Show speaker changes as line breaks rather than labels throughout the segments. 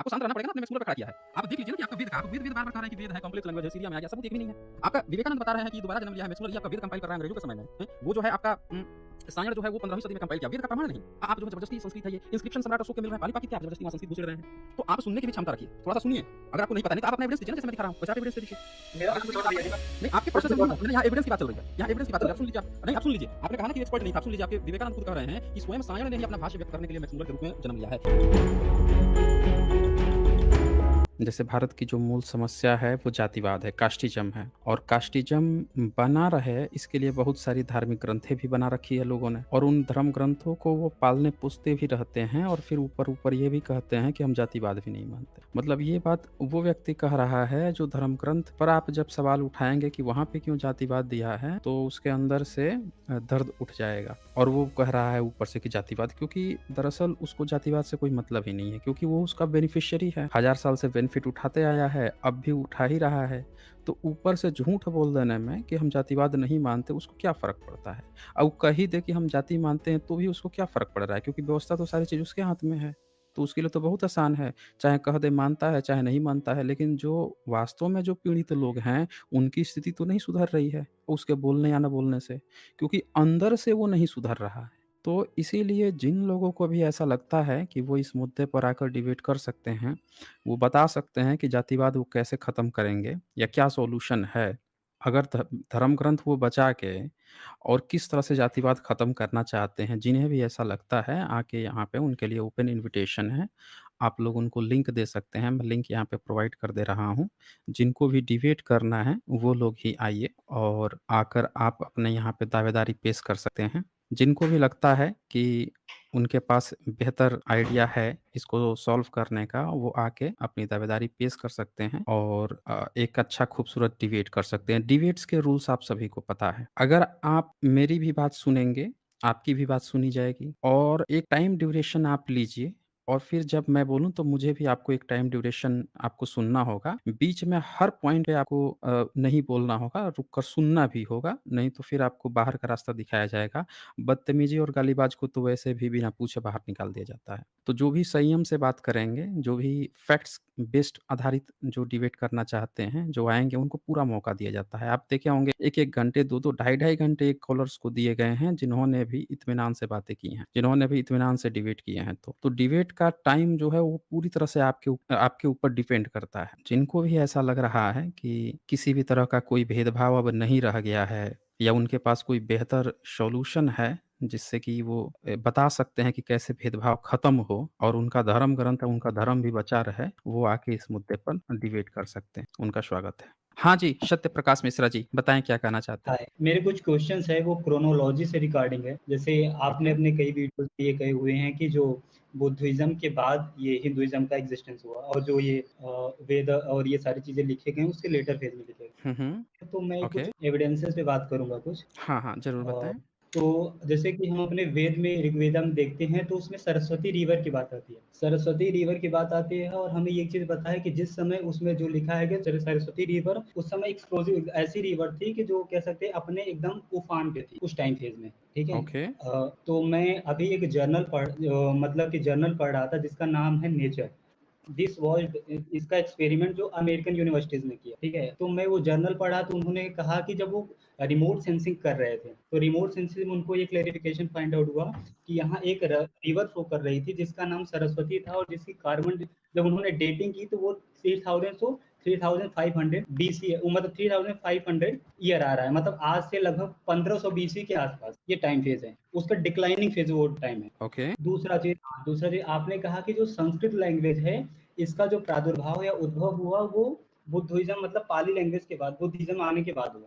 आपको शांत रहना पड़ेगा ना, आपने मैक्स पे खड़ा किया है। आप देख लीजिए ना कि आपका वेद कहाँ, आप वेद वेद बार-बार कह रहे हैं कि वेद है, कॉम्प्लेक्स लैंग्वेज है, सीरिया में आ गया, सबूत एक भी नहीं है। आपका विवेकानंद बता रहे हैं कि दोबारा जन्म लिया है, मैक्सवेल ये आपका वेद कंपाइल कर रहा है अंग्रेजों के समय में, हैं? वो जो है आपका सायण जो है वो 15वीं सदी में कंपाइल किया, वेद का प्रमाण नहीं। आप जो है जबरदस्ती संस्कृत है ये, इंस्क्रिप्शन सम्राट अशोक के मिल रहा है, पाली-पाकी क्या आप जबरदस्ती वहाँ संस्कृत घुसेड़ रहे हैं। तो आप सुनने की भी क्षमता रखिए, थोड़ा-सा सुनिए। अगर आपको नहीं पता नहीं तो आप अपना एविडेंस दीजिए ना, जैसे मैं दिखा रहा हूँ, वैसे आप एविडेंस दे दीजिए।
मेरा
अगर
कुछ
आपको
और भी है।
नहीं, आपके प्रश्न से
कुछ
नहीं,
और
मैंने यहाँ एविडेंस की बात चल रही है, यहाँ एविडेंस की बात चल रही है, आप सुन लीजिए आप। नहीं, आप सुन लीजिए। आपने कहा ना कि एक्सपर्ट नहीं था, आप सुन लीजिए, आपके विवेकानंद खुद कह रहे हैं कि स्वयं सायण ने ही अपना भाष्य व्यक्त करने के लिए मैक्स मुलर के रूप में जन्म लिया है। जैसे भारत की जो मूल समस्या है वो जातिवाद है, कास्टिज़्म है और कास्टिज़्म बना रहे इसके लिए बहुत सारी धार्मिक ग्रंथें भी बना रखी है लोगों ने और उन धर्म ग्रंथों को वो पालने-पोसते भी रहते हैं और फिर ऊपर-ऊपर ये भी कहते हैं कि हम जातिवाद भी नहीं मानते। मतलब ये बात वो व्यक्ति कह रहा है जो धर्म ग्रंथ पर आप जब सवाल उठाएँगे कि वहाँ पे क्यों जातिवाद दिया है, तो उसके अंदर से दर्द उठ जाएगा और वो कह रहा है ऊपर से कि जातिवाद क्योंकि दरअसल उसको जातिवाद से कोई मतलब ही नहीं है क्योंकि वो उसका बेनिफिशियरी है। हज़ार साल से बेनिफिट उठाते आया है, अब भी उठा ही रहा है। तो ऊपर से झूठ बोल देने में कि हम जातिवाद नहीं मानते, उसको क्या फ़र्क पड़ता है? अब वो कह ही दे कि हम जाति मानते हैं, तो भी उसको क्या फ़र्क पड़ रहा है? क्योंकि व्यवस्था तो सारी चीज़ उसके हाथ में है। तो उसके लिए तो बहुत आसान है, चाहे कह दे मानता है, चाहे नहीं मानता है। लेकिन जो वास्तव में जो पीड़ित लोग हैं, उनकी स्थिति तो नहीं सुधर रही है, उसके बोलने या ना बोलने से, क्योंकि अंदर से वो नहीं सुधर रहा है। तो इसीलिए जिन लोगों को भी ऐसा लगता है कि वो इस मुद्दे पर आकर डिबेट कर सकते हैं, वो बता सकते हैं कि जातिवाद वो कैसे ख़त्म करेंगे या क्या सॉल्यूशन है। अगर धर्म ग्रंथ वो बचा के और किस तरह से जातिवाद ख़त्म करना चाहते हैं, जिन्हें भी ऐसा लगता है आके यहाँ पे उनके लिए ओपन इन्विटेशन है। आप लोग उनको लिंक दे सकते हैं, मैं लिंक यहाँ पे प्रोवाइड कर दे रहा हूँ। जिनको भी डिबेट करना है, वो लोग ही आइए और आकर आप अपने यहाँ पे दावेदारी पेश कर सकते हैं। जिनको भी लगता है कि उनके पास बेहतर आइडिया है इसको सॉल्व करने का, वो आके अपनी दावेदारी पेश कर सकते हैं और एक अच्छा खूबसूरत डिबेट कर सकते हैं। डिबेट्स के रूल्स आप सभी को पता है। अगर आप मेरी भी बात सुनेंगे, आपकी भी बात सुनी जाएगी और एक टाइम ड्यूरेशन आप लीजिए और फिर जब मैं बोलूँ तो मुझे भी आपको एक टाइम ड्यूरेशन आपको सुनना होगा। बीच में हर पॉइंट पे आपको नहीं बोलना होगा, रुक कर सुनना भी होगा, नहीं तो फिर आपको बाहर का रास्ता दिखाया जाएगा। बदतमीज़ी और गाली-बाज को तो वैसे भी बिना पूछे बाहर निकाल दिया जाता है। तो जो भी संयम से बात करेंगे, जो भी फैक्ट्स बेस्ड आधारित जो डिबेट करना चाहते हैं, जो आएँगे उनको पूरा मौका दिया जाता है। आप देखे होंगे 1-1 घंटे, 2-2, ढाई-ढाई घंटे कॉलर्स को दिए गए हैं, जिन्होंने भी इत्मीनान से बातें की हैं, जिन्होंने भी इत्मीनान से डिबेट किए हैं तो। तो डिबेट का टाइम जो है वो पूरी तरह से आपके ऊपर डिपेंड करता है। जिनको भी ऐसा लग रहा है कि किसी भी तरह का कोई भेदभाव अब नहीं रह गया है या उनके पास कोई बेहतर सॉल्यूशन है, जिससे कि वो बता सकते हैं कि कैसे भेदभाव खत्म हो और उनका धर्म ग्रंथ, उनका धर्म भी बचा रहे, वो आके इस मुद्दे पर डिबेट कर सकते हैं। उनका स्वागत है। हाँ जी, सत्य प्रकाश मिश्रा जी, बताएँ क्या कहना चाहते हैं?
हाय, मेरे कुछ क्वेश्चंस है वो क्रोनोलॉजी से रिगार्डिंग है। जैसे आपने
ओके।
अपने कई वीडियोज़ में ये कहे हुए हैं कि जो बुद्धिज़्म के बाद ये हिंदुइज़्म का एग्जिस्टेंस हुआ और जो ये वेद और ये सारी चीज़ें लिखे गए हैं उसके लेटर फेज़ में लिखे गए
हुँ, हुँ।
हैं। तो मैं
ओके।
कुछ एविडेंसेस पे बात करूँगा कुछ।
हाँ, हाँ, ज़रूर
अ,
बताएँ।
तो जैसे कि हम अपने वेद में ऋग्वेदा में देखते हैं तो उसमें सरस्वती रिवर की बात आती है। सरस्वती रिवर की बात आती है और हमें ये चीज़ पता है कि जिस समय उसमें जो लिखा है कि सरस्वती रिवर उस समय एक्सप्लोसिव ऐसी रिवर थी कि जो कह सकते हैं अपने एकदम उफान पे थी उस टाइम फेज़ में, ठीक है?
ओके।
तो मैं अभी एक मतलब कि जर्नल पढ़ रहा था जिसका नाम है नेचर। दिस वाज़ इसका एक्सपेरिमेंट जो अमेरिकन यूनिवर्सिटीज़ ने किया, ठीक है? तो मैं वो जर्नल पढ़ा तो उन्होंने कहा कि जब वो रिमोट सेंसिंग कर रहे थे, तो रिमोट सेंसिंग में उनको ये क्लैरिफ़िकेशन फाइंड आउट हुआ कि यहाँ एक रिवर फ्लो कर रही थी जिसका नाम सरस्वती था और जिसकी कार्बन जब उन्होंने डेटिंग की तो वो 3500 बीसी है, वो मतलब 3500 ईयर आ रहा है, मतलब आज से लगभग 1500 बीसी के आसपास ये टाइम फेज़ है। उसका डिक्लाइनिंग फेज़ वो टाइम है।
ओके।
दूसरा चीज़ आपने कहा कि जो संस्कृत लैंग्वेज है, इसका जो प्रादुर्भाव या उद्भव हुआ वो बुद्धिज़्म मतलब पाली लैंग्वेज के बाद, बुद्धिज़्म आने के बाद हुआ।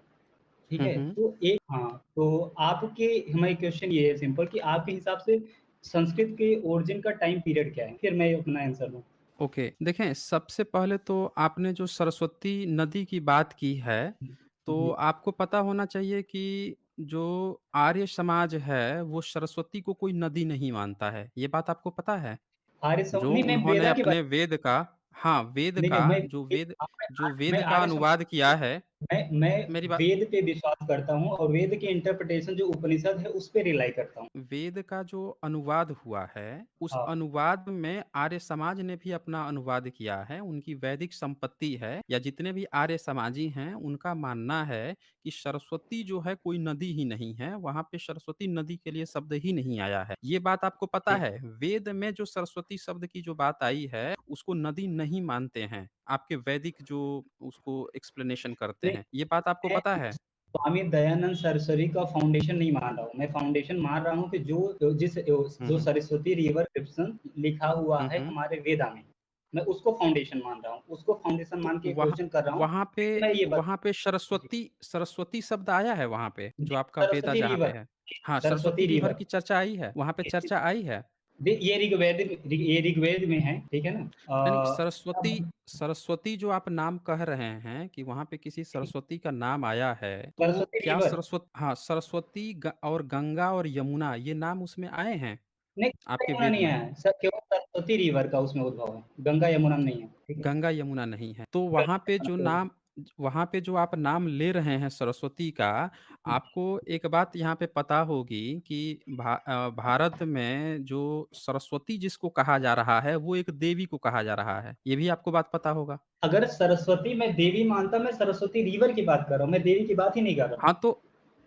ठीक
हुँ,
है?
हुँ।
तो आपके हमारा क्वेश्चन ये है सिंपल कि आपके हिसाब से संस्कृत के ओरिजिन का टाइम पीरियड क्या है? फिर मैं अपना आंसर दूँ।
ओके, देखें सबसे पहले तो आपने जो सरस्वती नदी की बात की है, तो
जी,
आपको पता होना चाहिए कि जो आर्य समाज है, वो सरस्वती को कोई नदी नहीं मानता है। ये बात आपको पता है?
आर्य सम
जो
नहीं मैं
उन्होंने
वेदा की बात
अपने वेद का हाँ, वेद
नहीं,
का
नहीं मैं
जो
ये
वेद
आप
जो
मैं
वेद का
आर्य
अनुवाद
समाज
किया है
मैं
मेरी बात
वेद पे विश्वास करता हूँ और वेद की इंटरप्रिटेशन जो उपनिषद है उस पे रिलाई करता हूँ।
वेद का जो अनुवाद हुआ है, उस
हाँ,
अनुवाद में आर्य समाज ने भी अपना अनुवाद किया है, उनकी वैदिक संपत्ति है या जितने भी आर्य समाजी हैं, उनका मानना है कि सरस्वती जो है कोई नदी ही नहीं है, वहाँ पे सरस्वती नदी के लिए शब्द ही नहीं आया है। ये बात आपको पता
ठीक।
है? वेद में जो सरस्वती शब्द की जो बात आई है, उसको नदी नहीं मानते हैं, आपके वैदिक जो उसको एक्सप्लेनेशन करते
नहीं,
हैं। ये बात आपको
मैं
पता है?
स्वामी दयानंद सरस्वती का फाउंडेशन नहीं मान रहा हूँ। मैं फाउंडेशन मान रहा हूँ कि
हुँ,
जो
हुँ।
सरस्वती रिवर डिप्सन लिखा हुआ
हुँ,
है
हुँ।
हमारे वेदा में, मैं उसको फाउंडेशन मान रहा हूँ। उसको फाउंडेशन
तो
मान के
वहाँ
क्वेश्चन कर रहा हूँ।
वहाँ पे
फिर मैं ये
वहाँ पे
जी,
सरस्वती सरस्वती शब्द आया है वहाँ पे, जो
जी,
आपका वेदा
सरस्वती
जहाँ पे
रिवर,
है? हाँ, सरस्वती
सरस्वती
रिवर
रिवर।
की चर्चा आई है? वहाँ पे चर्चा आई है?
ये ऋग्वेद में है, ठीक है ना?
नहीं, नहीं,
अब
सरस्वती सरस्वती जो आप नाम कह रहे हैं कि वहाँ पे किसी सरस्वती का नाम आया है, तो
सरस्वती
क्या
रिवर,
हाँ, सरस्वती और गंगा और यमुना ये नाम उसमें आए हैं
नहीं,
आपके
यमुना
वेद
नहीं
में?
है सर, केवल सरस्वती रिवर का उसमें उद्भव है, गंगा यमुना नहीं है, ठीक है?
गंगा यमुना नहीं है। तो
गंगा यमुना केवल
वहाँ पे जो आप नाम ले रहे हैं सरस्वती का, आपको एक बात यहाँ पे पता होगी कि भारत में जो सरस्वती जिसको कहा जा रहा है, वो एक देवी को कहा जा रहा है। ये भी आपको बात पता होगा।
अगर सरस्वती मैं देवी मानता, मैं सरस्वती रिवर की बात कर रहा हूँ, मैं देवी की बात ही नहीं कर रहा।
हाँ, तो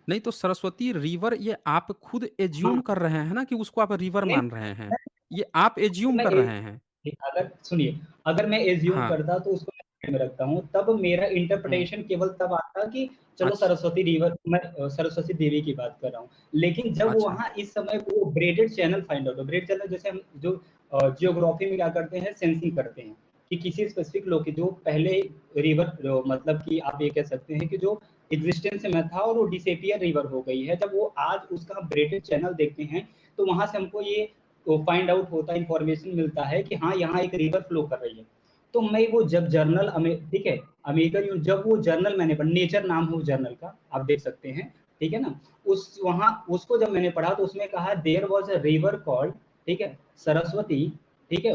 नहीं तो सरस्वती रिवर ये आप खुद
हाँ,
एज़्यूम कर रहे हैं ना कि उसको आप रिवर
नहीं,
मान रहे हैं। ये आप एज़्यूम
मैं
कर रहे हैं।
अगर सुनिए, अगर मैं एज्यूम
हाँ।
करता तो उसको मैं माइंड में रखता हूँ, तब मेरा
हुँ।
इंटरप्रिटेशन केवल तब आता कि चलो
अच्छा,
सरस्वती रिवर, मैं सरस्वती देवी की बात कर रहा हूँ। लेकिन जब
अच्छा।
वहाँ इस समय वो ब्रेडेड चैनल फाइंड आउट हो, ब्रेड चैनल जैसे हम जो जियोग्राफी में क्या करते हैं, सेंसिंग करते हैं कि किसी स्पेसिफिक लोग की जो पहले रिवर, मतलब कि आप ये कह सकते हैं कि जो एग्जिस्टेंस में था और वो डिसअपियर रिवर हो गई है। जब वो आज उसका ब्रेडेड चैनल देखते हैं, तो वहाँ से हमको ये तो फाइंड आउट होता है, इंफॉर्मेशन मिलता है कि हाँ, यहाँ एक रिवर फ्लो कर रही है। तो मैं वो जब जर्नल ठीक है, अमेरिकन जब वो जर्नल मैंने पढ़ा, नेचर नाम है उस जर्नल का, आप देख सकते हैं, ठीक है ना? उस वहाँ उसको जब मैंने पढ़ा तो उसमें कहा there was a river called, ठीक है, सरस्वती, ठीक है,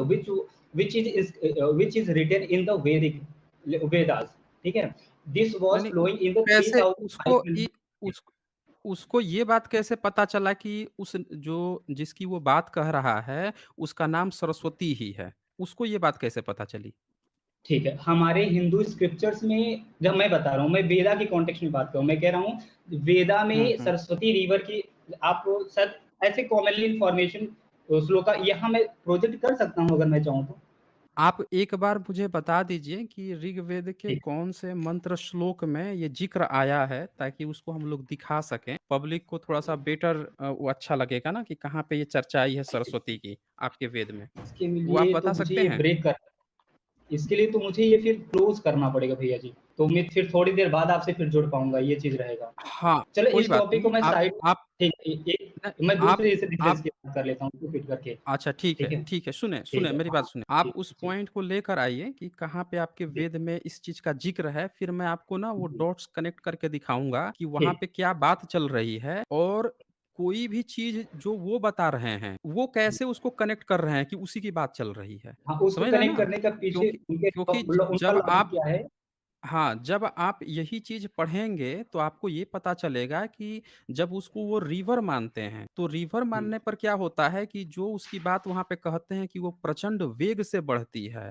which is written in the Vedic Vedas, ठीक है? दिस
नहीं,
वाज
नहीं,
फ्लोइंग इन द
कैसे उसको
3500।
उस उसको ये बात कैसे पता चला कि उस जो जिसकी वो बात कह रहा है, उसका नाम सरस्वती ही है? उसको ये बात कैसे पता चली?
ठीक है, हमारे हिंदू स्क्रिप्चर्स में जब मैं बता रहा हूँ, मैं वेदा के कॉन्टेक्स्ट में बात कर रहा हूँ, मैं कह रहा हूँ वेदा
हुँ,
में
हुँ।
सरस्वती रिवर की आप शायद ऐसे कॉमनली इन्फॉर्मेशन श्लोका यहाँ मैं प्रोजेक्ट कर सकता हूँ अगर मैं चाहूँ तो।
आप एक बार मुझे बता दीजिए कि ऋग्वेद के
ठीक,
कौन से मंत्र श्लोक में ये ज़िक्र आया है, ताकि उसको हम लोग दिखा सकें। पब्लिक को थोड़ा-सा बेटर वो अच्छा लगेगा ना कि कहाँ पे ये चर्चा आई है सरस्वती की, आपके वेद में।
इसके
वो आप
लिए तो
बता
मुझे
सकते
ये
हैं?
ब्रेक कर इसके लिए तो मुझे ये फिर क्लोज करना पड़ेगा भैया जी। तो मैं फिर थोड़ी देर बाद आपसे फिर जुड़ पाऊँगा, ये चीज़ रहेगा।
हाँ,
चलो
कोई
इस
बात
टॉपिक को
नहीं।
मैं साइड,
आप
ठीक है, एक
न
मैं
आप
दूसरे से डिफरेंस
आप
की बात कर लेता हूँ उसको फिट करके,
अच्छा, ठीक है,
ठीक है?
ठीक है। सुनें,
ठीक
सुनें,
है,
मेरी बात
हाँ,
सुनें।
जी,
आप उस
जी,
पॉइंट को लेकर आइए कि कहाँ पे आपके
जी,
वेद में इस चीज़ का ज़िक्र है, फिर मैं आपको ना वो
जी,
डॉट्स कनेक्ट करके दिखाऊँगा कि वहाँ
ठीक,
पे क्या बात चल रही है और कोई भी चीज़ जो वो बता रहे हैं, वो
जी।
कैसे उसको कनेक्ट कर रहे हैं कि उसी की बात चल रही है।
हाँ, उसको
समझ रहे हैं
कनेक्ट
ना?
करने का पीछे
क्योंकि
उनके
क्योंकि
उनका
जब
लॉजिक
आप
क्या है?
हाँ, जब आप यही चीज़ पढ़ेंगे तो आपको ये पता चलेगा कि जब उसको वो रिवर मानते हैं, तो रिवर
हुँ,
मानने पर क्या होता है कि जो उसकी बात वहाँ पे कहते हैं कि वो प्रचंड वेग से बढ़ती है,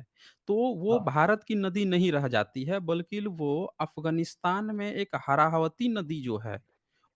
तो वो
हाँ।
भारत की नदी नहीं रह जाती है, बल्कि वो अफ़गानिस्तान में एक हराहवती नदी जो है,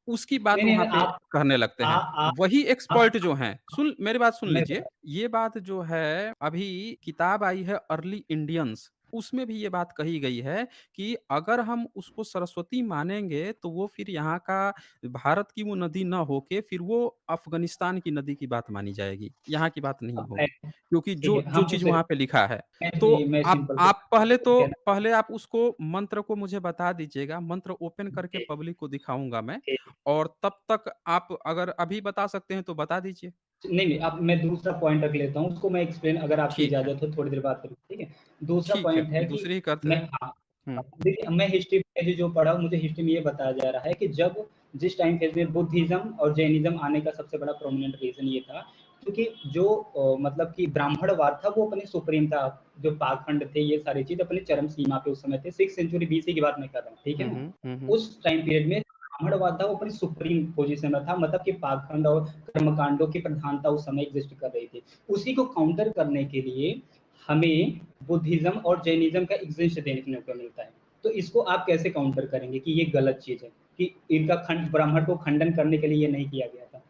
उसकी बात
नहीं, नहीं,
वहाँ
नहीं,
पे कहने लगते हैं। वही
आप
एक्सपर्ट जो हैं मेरी बात सुन
मैं
लीजिए,
बता
ये बात जो है अभी किताब आई है अर्ली इंडियंस, उसमें भी ये बात कही गई है कि अगर हम उसको सरस्वती मानेंगे, तो वो फिर यहाँ का भारत की वो नदी ना होके फिर वो अफ़गानिस्तान की नदी की बात मानी जाएगी, यहाँ की बात नहीं
मैं
होगी। क्योंकि
ठीक
जो
है,
जो
हम
चीज़
उसे
वहाँ पे लिखा है। तो
मैं सिंपल से
आप पहले
आपको
तो
कहना
पहले आप उसको मंत्र को मुझे बता दीजिएगा, मंत्र ओपन करके
ठीक,
पब्लिक को दिखाऊँगा मैं।
ठीक।
और तब तक आप अगर अभी बता सकते हैं तो बता दीजिए।
नहीं, नहीं, अब मैं दूसरा पॉइंट रख लेता हूँ, उसको मैं एक्सप्लेन अगर आपकी
ठीक है,
इजाज़त हो थोड़ी देर बात करूँ, ठीक है? दूसरा
ठीक है,
पॉइंट है कि
दूसरी ही करते
मैं
हैं।
हाँ,
हुँ,
देखिए मैं हिस्ट्री में जो पढ़ा हूँ, मुझे हिस्ट्री में ये बताया जा रहा है कि जब जिस टाइम फेज़ में बुद्धिज़्म और जैनिज़्म आने का सबसे बड़ा प्रोमिनेंट रीज़न ये था क्योंकि जो मतलब कि ब्राह्मणवाद था वो अपने सुप्रीम था, जो पाखंड थे ये सारी चीज़ अपनी चरम सीमा पे उस समय थे, 6th सेंचुरी बीसी की बात मैं कर रहा हूँ, ठीक है
हुँ,
ना?
हुँ। हुँ, हुँ।
उस टाइम पीरियड में ब्राह्मणवाद था वो अपनी सुप्रीम पोज़ीशन में था, मतलब कि पाखंड और कर्मकांडों की प्रधानता उस समय एग्ज़िस्ट कर रही थी। उसी को काउंटर करने के लिए हमें बुद्धिज़्म और जैनिज़्म का एग्ज़िस्ट देखने को मिलता है। तो इसको आप कैसे काउंटर करेंगे कि ये गलत चीज़ है, कि इनका ब्राह्मण को खंडन करने के लिए ये नहीं किया गया था?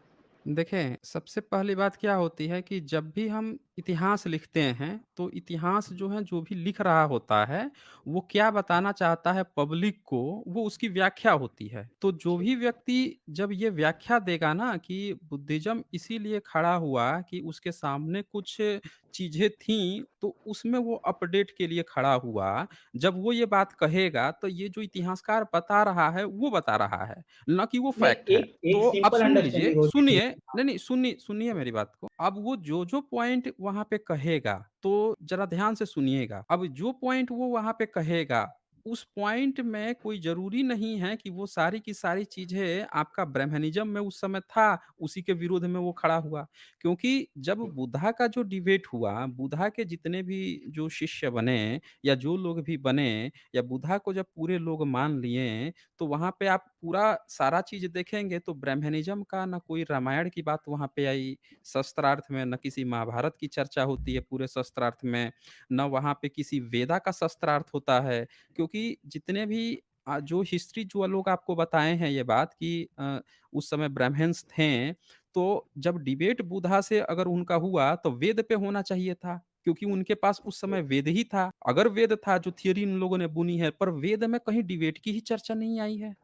देखें, सबसे पहली बात क्या होती है कि जब भी हम इतिहास लिखते हैं, तो इतिहास जो है, जो भी लिख रहा होता है, वो क्या बताना चाहता है पब्लिक को, वो उसकी व्याख्या होती है। तो जो
जी,
भी व्यक्ति जब ये व्याख्या देगा ना कि बुद्धिज़्म इसीलिए खड़ा हुआ कि उसके सामने कुछ चीज़ें थीं, तो उसमें वो अपडेट के लिए खड़ा हुआ। जब वो ये बात कहेगा, तो ये जो इतिहासकार बता रहा है, वो बता रहा है, ना कि वो
नहीं,
फैक्ट है।
एक एक
तो अब
सिंपल
सुन लीजिए,
अंडरस्टैंडिंग होती है।
सुनिए,
हाँ,
नहीं, नहीं, सुनिए मेरी बात को। अब वो जो-जो पॉइंट वहाँ पे कहेगा, तो ज़रा ध्यान से सुनिएगा। अब जो पॉइंट वो वहाँ पे कहेगा, उस पॉइंट में कोई ज़रूरी नहीं है कि वो सारी की सारी चीज़ें आपका ब्रह्मनिज़्म में उस समय था, उसी के विरोध में वो खड़ा हुआ। क्योंकि जब बुद्धा का जो डिबेट हुआ, बुद्धा के जितने भी जो शिष्य बने या जो लोग भी बने या बुद्धा को जब पूरे लोग मान लिए, तो वहाँ पे आप पूरा सारा चीज़ देखेंगे तो ब्रह्मनिज़्म का ना कोई रामायण की बात वहाँ पे आई शस्त्रार्थ में, ना किसी महाभारत की चर्चा होती है पूरे शस्त्रार्थ में, ना वहाँ पे किसी वेदा का शस्त्रार्थ होता है। क्योंकि जितने भी जो हिस्ट्री जो लोग आपको बताए हैं ये बात कि उस समय ब्राह्मण्स थे, तो जब डिबेट बुद्धा से अगर उनका हुआ तो वेद पे होना चाहिए था। क्योंकि उनके पास उस समय वेद ही था। अगर वेद था जो थियरी उन लोगों ने बुनी है, पर वेद में कहीं डिबेट की ही चर्चा नहीं आई है।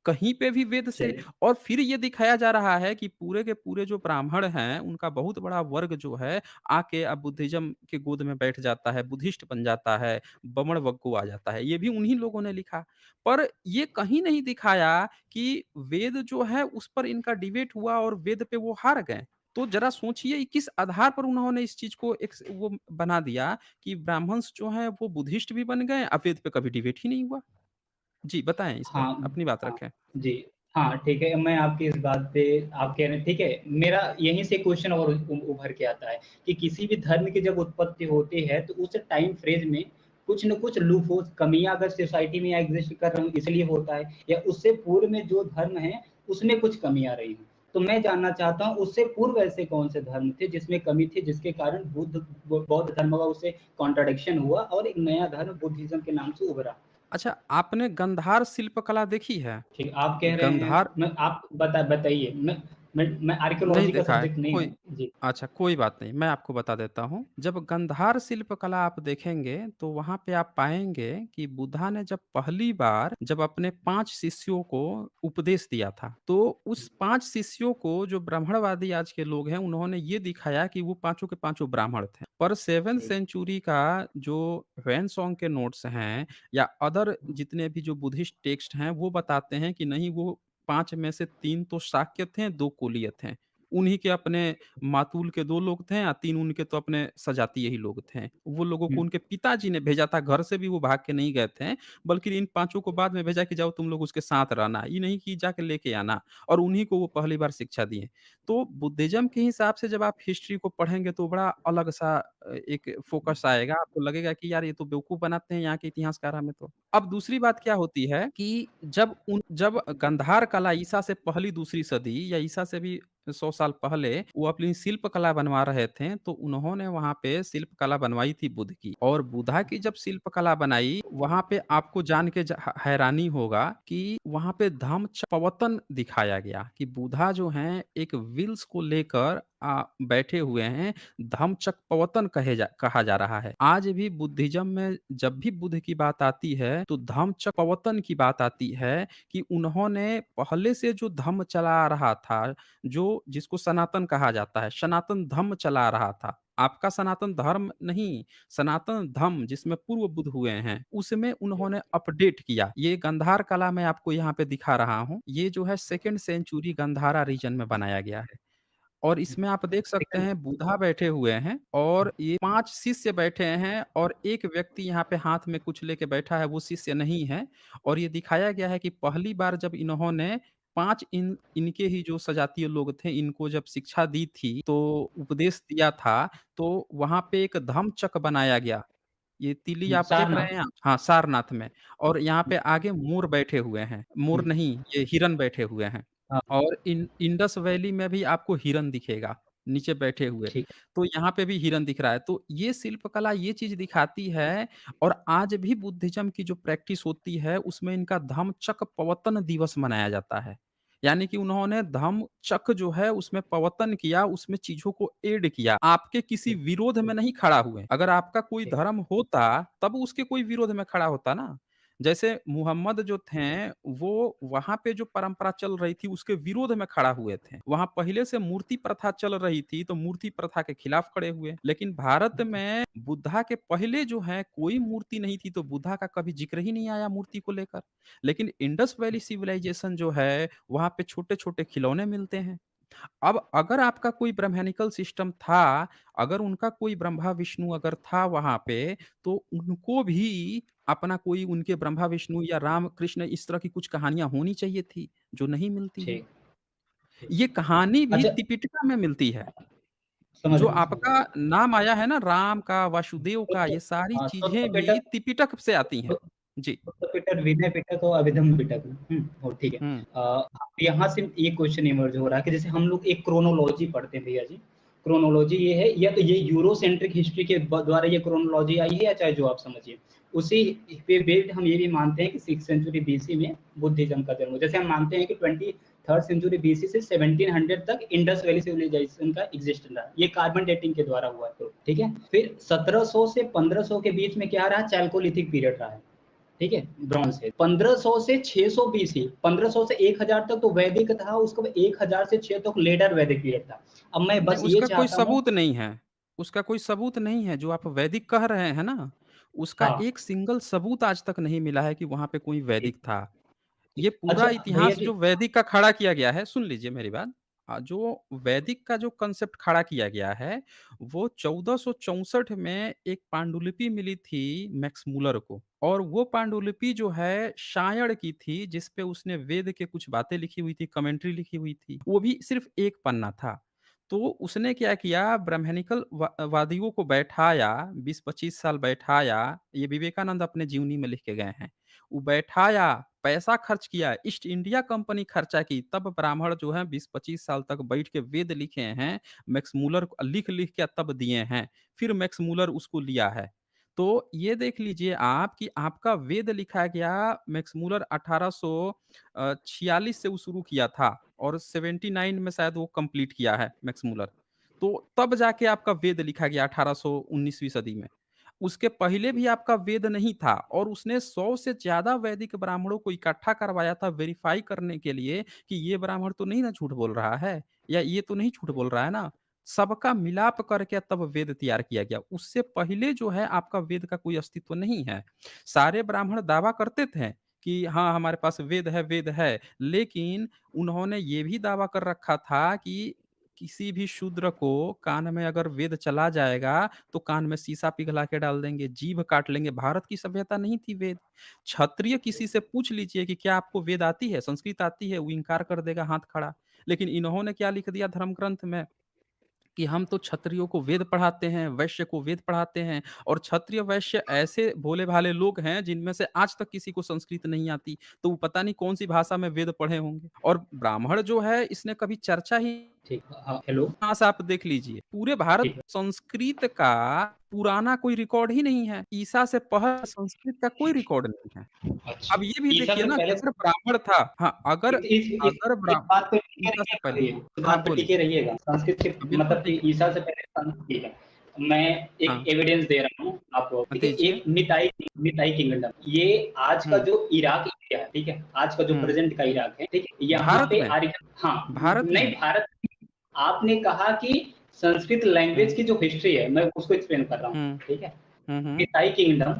कहीं पे भी वेद से
चलिए।
और फिर ये दिखाया जा रहा है कि पूरे के पूरे जो ब्राह्मण हैं, उनका बहुत बड़ा वर्ग जो है, आके अब बुद्धिज़्म के गोद में बैठ जाता है, बुद्धिस्ट बन जाता है, बमणवग्गु आ जाता है। ये भी उन्हीं लोगों ने लिखा। पर ये कहीं नहीं दिखाया कि वेद जो है, उस पर इनका डिबेट हुआ और वेद पे वो हार गए। तो ज़रा सोचिए किस आधार पर उन्होंने इस चीज़ को एक स वो बना दिया कि ब्राह्मण्स जो हैं, वो बुद्धिस्ट भी बन गए, वेद पे कभी डिबेट ही नहीं हुआ। जी, बताएँ इस पर,
हाँ,
अपनी बात
हाँ,
रखें।
जी। हाँ, ठीक है, मैं आपकी इस बात पे आप कह रहे हैं ठीक है, मेरा यहीं से क्वेश्चन और उभर के आता है कि किसी भी धर्म की जब उत्पत्ति होती है, तो उस टाइम फ्रेज़ में कुछ न कुछ लूपहोल्स कमियाँ अगर सोसाइटी में एग्ज़िस्ट कर रही हों इसलिए होता है या उससे पूर्व में जो धर्म है, उसमें कुछ कमियाँ रही हों। तो मैं जानना चाहता हूँ उससे पूर्व ऐसे कौन-से धर्म थे जिसमें कमी थी जिसके कारण बौद्ध धर्म का उससे कॉन्ट्रडिक्शन हुआ और एक नया धर्म बुद्धिज़्म के नाम से उभरा?
अच्छा, आपने गंधार शिल्पकला देखी है?
ठीक, आप कह रहे हैं
गंधार
मैं आप बताइए मैं
नहीं
आर्कियोलॉजी का
देखा है,
सब्जेक्ट नहीं
कोई
है। जी,
अच्छा कोई बात नहीं, मैं आपको बता देता हूँ। जब गंधार शिल्पकला आप देखेंगे, तो वहाँ पे आप पाएँगे कि बुद्धा ने जब पहली बार जब अपने 5 शिष्यों को उपदेश दिया था, तो उस 5 शिष्यों को जो ब्राह्मणवादी आज के लोग हैं, उन्होंने ये दिखाया कि वो पाँचों के पाँचों ब्राह्मण थे। पर 7th
जी,
सेंचुरी का जो ह्वेनसांग के नोट्स हैं या अदर जितने भी जो बुद्धिस्ट टेक्स्ट हैं, वो बताते हैं कि नहीं वो 5 में से 3 तो शाक्य थे, 2 कुलीय थे। उन्हीं के अपने मातुल के 2 लोग थे या 3 उनके तो अपने सजातीय ही लोग थे। वो लोगों को
हुँ,
उनके पिताजी ने भेजा था, घर से भी वो भाग के नहीं गए थे, बल्कि इन पाँचों को बाद में भेजा कि जाओ तुम लोग उसके साथ रहना, ये नहीं कि जाके लेके आना और उन्हीं को वो पहली बार शिक्षा दिए। तो बुद्धिज़्म के हिसाब से जब आप हिस्ट्री को पढ़ेंगे तो बड़ा अलग-सा एक फ़ोकस आएगा, आपको लगेगा कि यार ये तो बेवकूफ़ बनाते हैं यहाँ के इतिहासकार हमें तो। अब दूसरी बात क्या होती है कि जब गंधार कला ईसा से पहली दूसरी सदी या ईसा से भी 100 साल पहले वो अपनी शिल्प कला बनवा रहे थे, तो उन्होंने वहाँ पे शिल्प कला बनवाई थी बुद्ध की और बुद्धा की जब शिल्प कला बनाई, वहाँ पे आपको जान के हैरानी होगा कि वहाँ पे धम्मचक्कपवतन दिखाया गया कि बुद्धा जो हैं एक व्हील्स को लेकर बैठे हुए हैं, धम्मचक्कपवतन कहा जा रहा है। आज भी बुद्धिज़्म में जब भी बुद्ध की बात आती है, तो धम्मचक्कपवतन की बात आती है कि उन्होंने पहले से जो धम्म चला आ रहा था, जो जिसको सनातन कहा जाता है, सनातन धम्म चला आ रहा था। आपका सनातन धर्म नहीं, सनातन धम्म जिसमें पूर्व बुद्ध हुए हैं, उसमें उन्होंने अपडेट किया। ये गंधार कला मैं आपको यहाँ पे दिखा रहा हूँ। ये जो है 2nd सेंचुरी गंधारा रीजन में बनाया गया है। और इसमें आप देख सकते
सेकंड
हैं बुद्धा बैठे हुए हैं और ये 5 शिष्य बैठे हैं और एक व्यक्ति यहाँ पे हाथ में कुछ लेके बैठा है, वो शिष्य नहीं है और ये दिखाया गया है कि पहली बार जब इन्होंने 5 इनके ही जो सजातीय लोग थे, इनको जब शिक्षा दी थी, तो उपदेश दिया था, तो वहाँ पे एक धम्मचक्र बनाया गया। ये तीली आप देख रहे
सारनाथ।
हैं आप? हाँ, सारनाथ में और यहाँ पे आगे मोर बैठे हुए हैं। मोर
हुँ,
नहीं, ये हिरन बैठे हुए हैं
हाँ,
और इन इंडस वैली में भी आपको हिरन दिखेगा, नीचे बैठे हुए।
ठीक है,
तो यहाँ पे भी हिरन दिख रहा है। तो ये शिल्पकला ये चीज़ दिखाती है और आज भी बुद्धिज़्म की जो प्रैक्टिस होती है, उसमें इनका धम्मचक्र प्रवर्तन दिवस मनाया जाता है। यानी कि उन्होंने धम्मचक्र जो है उसमें प्रवर्तन किया, उसमें चीज़ों को ऐड किया। आपके किसी
ठीक,
विरोध में नहीं खड़ा हुए। अगर आपका कोई
ठीक,
धर्म होता, तब उसके कोई विरोध में खड़ा होता ना। जैसे मुहम्मद जो थे, वो वहाँ पे जो परंपरा चल रही थी, उसके विरोध में खड़ा हुए थे। वहाँ पहले से मूर्ति प्रथा चल रही थी, तो मूर्ति प्रथा के खिलाफ खड़े हुए। लेकिन भारत में बुद्धा के पहले जो है कोई मूर्ति नहीं थी, तो बुद्धा का कभी ज़िक्र ही नहीं आया मूर्ति को लेकर। लेकिन इंडस वैली सिविलाइजेशन जो है, वहाँ पे छोटे-छोटे खिलौने मिलते हैं। अब अगर आपका कोई ब्राह्मणिकल सिस्टम था, अगर उनका कोई ब्रह्मा विष्णु अगर था वहाँ पे, तो उनको भी अपना कोई उनके ब्रह्मा विष्णु या राम कृष्ण इस तरह की कुछ कहानियाँ होनी चाहिए थी, जो नहीं मिलती है।
ठीक, ठीक।
ये कहानी भी
अच्छा,
त्रिपिटका में मिलती है।
समझ
जो
गया, समझ
आपका
गया।
नाम आया है ना राम का, वासुदेव का,
तो
ये सारी
सत्य
चीज़ें भी
पिटक
त्रिपिटक से आती हैं। जी।
सत्य पिटक, विनय पिटक और अभिधम्म पिटक। और ठीक है।
हुँ।
यहाँ से एक क्वेश्चन इमर्ज हो रहा है कि जैसे हम लोग एक क्रोनोलॉजी पढ़ते हैं भैया जी। क्रोनोलॉजी ये है, या तो ये यूरोसेंट्रिक हिस्ट्री के द्वारा ये क्रोनोलॉजी आई है, या चाहे जो आप समझिए। उसी पे बेस्ड हम ये भी मानते हैं कि 6th सेंचुरी बीसी में बुद्धिज्म का जन्म हुआ। जैसे हम मानते हैं कि 23rd सेंचुरी बीसी से 1700 तक इंडस वैली सिविलाइजेशन का एग्जिस्ट रहा। ये कार्बन डेटिंग के द्वारा हुआ है, तो ठीक है। फिर 1700 से 1500 के बीच में क्या रहा, चैल्कोलिथिक पीरियड रहा है। ठीक है, ब्रॉन्ज से 1500 से 600 बीसी, 1500 से 1000 तक तो वैदिक था, उसके बाद 1000 से 6 तक लेटर वैदिक पीरियड था। अब मैं
नहीं,
बस ये
उसका कोई
चाहता हूँ।
सबूत नहीं है। उसका कोई सबूत नहीं है, जो आप वैदिक कह रहे हैं ना, उसका
हाँ,
एक सिंगल सबूत आज तक नहीं मिला है कि वहाँ पे कोई
ठीक,
वैदिक था।
ठीक।
ये पूरा
अच्छा भैया
इतिहास
जी।
जो वैदिक का खड़ा किया गया है, सुन लीजिए मेरी बात। जो वैदिक का जो कांसेप्ट खड़ा किया गया है, वो 1464 में एक पांडुलिपि मिली थी मैक्स मूलर को और वो पांडुलिपि जो है शायण की थी, जिस पे उसने वेद के कुछ बातें लिखी हुई थी, कमेंट्री लिखी हुई थी। वो भी सिर्फ़ 1 पन्ना था। तो उसने क्या किया ब्राह्मणिकल वादियों को बैठाया, 20-25 साल बैठाया, ये विवेकानंद अपने जीवनी में लिख के गए हैं। वो बैठाया, पैसा खर्च किया, ईस्ट इंडिया कंपनी खर्चा की, तब ब्राह्मण जो है 20-25 साल तक बैठ के वेद लिखे हैं, मैक्स मूलर को लिख-लिख के तब दिए हैं। फिर मैक्स मूलर उसको लिया है। तो ये देख लीजिए आप कि आपका वेद लिखा गया मैक्स मूलर 1846 से वो शुरू किया था और 79 में शायद वो कंप्लीट किया है मैक्स मूलर। तो तब जाके आपका वेद लिखा गया 1819वीं सदी में। उसके पहले भी आपका वेद नहीं था और उसने 100 से ज़्यादा वैदिक ब्राह्मणों को इकट्ठा करवाया था वेरीफाई करने के लिए कि ये ब्राह्मण तो नहीं ना झूठ बोल रहा है या ये तो नहीं झूठ बोल रहा है ना। सबका मिलाप करके तब वेद तैयार किया गया। उससे पहले जो है आपका वेद का कोई अस्तित्व नहीं है। सारे ब्राह्मण दावा करते थे कि हाँ, हमारे पास वेद है। लेकिन उन्होंने ये भी दावा कर रखा था कि किसी भी शूद्र को कान में अगर वेद चला जाएगा, तो कान में शीशा पिघला के डाल देंगे, जीभ काट लेंगे। भारत की सभ्यता नहीं थी वेद। क्षत्रिय किसी से पूछ लीजिए कि क्या आपको वेद आती है, संस्कृत आती है? वो इनकार कर देगा हाथ खड़ा। लेकिन इन्होंने क्या लिख दिया धर्म ग्रंथ में कि हम तो क्षत्रियों को वेद पढ़ाते हैं, वैश्य को वेद पढ़ाते हैं और क्षत्रिय वैश्य ऐसे भोले-भाले लोग हैं जिनमें से आज तक किसी को संस्कृत नहीं आती। तो वो पता नहीं कौन-सी भाषा में वेद पढ़े होंगे और ब्राह्मण जो है इसने कभी चर्चा ही
ठीक, हाँ, हेलो।
इतिहास आप देख लीजिए, पूरे भारत
ठीक है,
संस्कृत का पुराना कोई रिकॉर्ड ही नहीं है। ईसा से पहले संस्कृत का कोई रिकॉर्ड नहीं है।
अच्छा।
अब ये भी
ईसा
देखिए
से
ना कि
पहले
अगर ब्राह्मण था हाँ, अगर अगर
इस
ब्रा
बात पे टिके
ईसा से
रहिएगा
पहले
भैया, इस
हाँ,
बात पे
बोलिए।
टिके रहिएगा। संस्कृत के
बिल्कुल
मतलब कि
ठीक है।
ईसा से पहले संस्कृत है। मैं
हाँ,
एक एविडेंस दे रहा हूँ आपको, ठीक है?
दीजिए।
एक निताई किंगडम, ये आज का
हुँ,
जो इराक एरिया है, ठीक है? आज का जो
हुँ।
प्रेज़ेंट का इराक है, ठीक है? यहाँ
भारत
पे
में
आर्य हाँ,
भारत
नहीं
में?
भारत। आपने कहा कि संस्कृत लैंग्वेज
हुँ,
की जो हिस्ट्री है, मैं उसको एक्सप्लेन कर रहा हूँ,
हुँ,
ठीक है?
हुँ, हुँ,
निताई किंगडम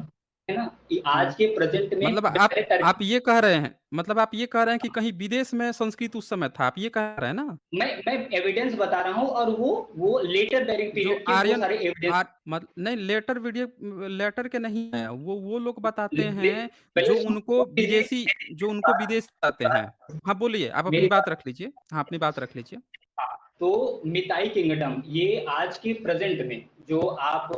है ना? कि
हुँ।
आज के प्रेज़ेंट में
मतलब
पहले
आप ये कह रहे हैं मतलब आप ये कह रहे हैं कि कहीं विदेश में संस्कृत उस समय था, आप ये कह रहे हैं ना?
मैं एविडेंस बता रहा हूँ और वो लेटर बेयरिंग
जो
पीरियड के वो
आर्यन
सारे एविडेंस
मत नहीं लेटर के नहीं है, वो लोग बताते
ले ले
हैं
पहले सुनिए
जो
मेरी
उनको
बात
विदेश जाते हैं। हाँ, बोलिए, आप अपनी
मेरी
बात
बात
रख लीजिए। हाँ, अपनी बात रख लीजिए।
हाँ, तो मिताई किंगडम ये आज के प्रेज़ेंट में जो आप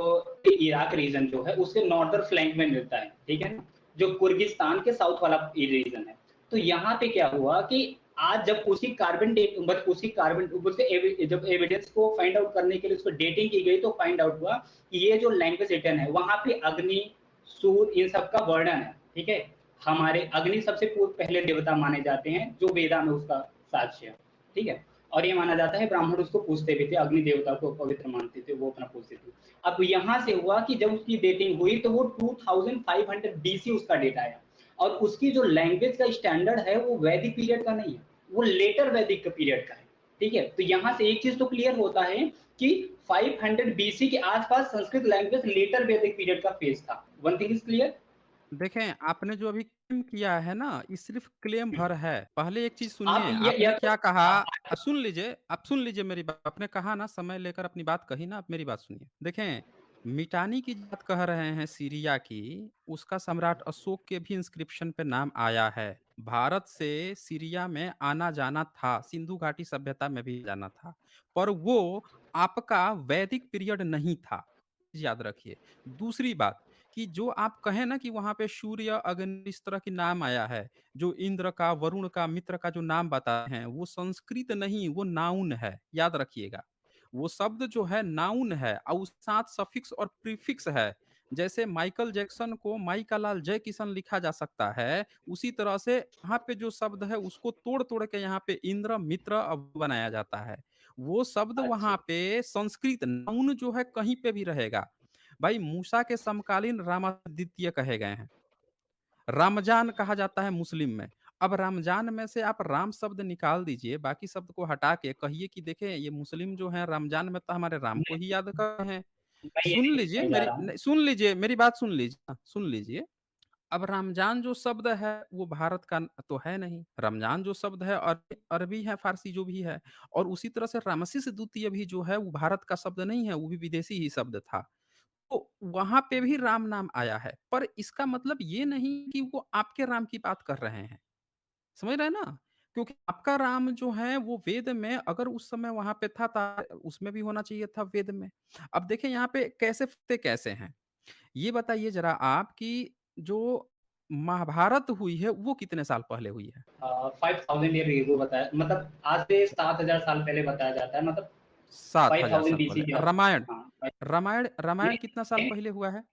इराक रीजन जो है उसके नॉर्दर्न फ्लैंक में मिलता है, ठीक है ना? जो कुर्गिस्तान के साउथ वाला ये रीजन है। तो यहाँ पे क्या हुआ कि आज जब उसी कार्बन डेट बट उसी कार्बन उसके जब एविडेंस को फाइंड आउट करने के लिए उसको डेटिंग की गई तो फाइंड आउट हुआ कि ये जो लैंग्वेज रिटर्न है वहाँ पे अग्नि, सूर्य इन सब का वर्णन है, ठीक है? हमारे अग्नि सबसे पूर्व पहले देवता माने जाते हैं जो वेदा में उसका साक्ष्य है, ठीक है? और ये माना जाता है ब्राह्मण उसको पूजते भी थे, अग्नि देवता को पवित्र मानते थे, वो अपना पूजते थे। अब यहाँ से हुआ कि जब उसकी डेटिंग हुई तो वो 2500 बीसी उसका डेट आया और उसकी जो लैंग्वेज का स्टैंडर्ड है वो वैदिक पीरियड का नहीं है, वो लेटर वैदिक का पीरियड का है, ठीक है? तो यहाँ से एक चीज तो क्लियर होता है कि 500 बीसी के आसपास संस्कृत लैंग्वेज लेटर वैदिक पीरियड का फेज था। One thing is clear.
देखें, आपने जो अभी क्लेम किया है ना, ये सिर्फ़ क्लेम भर है। पहले एक चीज़
आप
सुनिए,
ये
आपने
या तो
क्या कहा
आप
सुन लीजिए मेरी बात। आपने कहा ना समय लेकर अपनी बात कही ना, आप मेरी बात सुनिए। देखें, मिटानी की बात कह रहे हैं सीरिया की, उसका सम्राट अशोक के भी इंस्क्रिप्शन पे नाम आया है। भारत से सीरिया में आना-जाना था, सिंधु घाटी सभ्यता में भी जाना था। पर वो आपका वैदिक पीरियड नहीं था, याद रखिए। दूसरी बात कि जो आप कहें ना कि वहाँ पे सूर्य, अग्नि इस तरह की नाम आया है, जो इंद्र का, वरुण का, मित्र का जो नाम बताए हैं, वो संस्कृत नहीं, वो नाउन है, याद रखिएगा। वो शब्द जो है नाउन है और उसके साथ सफिक्स और प्रीफिक्स है। जैसे माइकल जैक्सन को माई का लाल जय किशन लिखा जा सकता है, उसी तरह से यहाँ पे जो शब्द है उसको तोड़-तोड़ के यहाँ पे इंद्र, मित्र बनाया जाता है। वो शब्द
अच्छा,
वहाँ पे संस्कृत नाउन जो है कहीं पे भी रहेगा। भाई मूसा के समकालीन रामादित्य कहे गए हैं। रमजान कहा जाता है मुस्लिम में। अब रमजान में से आप राम शब्द निकाल दीजिए, बाकी शब्द को हटा के कहिए कि देखें ये मुस्लिम जो हैं रमजान में तो हमारे राम को
मैं
ही याद कर रहे हैं।
मैं ये नहीं कहने जा रहा हूँ।
सुन लीजिए मेरी बात सुन लीजिए सुन लीजिए। अब रमजान जो शब्द है वो भारत का तो है नहीं। रमजान जो शब्द है अरबी है, फ़ारसी जो भी है और उसी तरह से रामसिस द्वितीय भी जो है वो भारत का शब्द नहीं है, वो भी विदेशी ही शब्द था। तो वहाँ पे भी राम नाम आया है, पर इसका मतलब ये नहीं कि वो आपके राम की बात कर रहे हैं, समझ रहे हैं ना? क्योंकि आपका राम जो है वो वेद में अगर उस समय वहाँ पे था उसमें भी होना चाहिए था वेद में। अब देखिए यहाँ पे कैसे फंसते कैसे हैं? ये बताइए ज़रा आप कि जो महाभारत हुई है वो कितने साल पहले हुई है?
5000 ईयर एगो बताया मतलब आज से 7000 साल पहले बताया जाता है मतलब
7000
5000
साल
बीसी
पहले।
के आसपास।
रामायण
हाँ,
रामायण रामायण कितना साल
नहीं,
पहले हुआ है?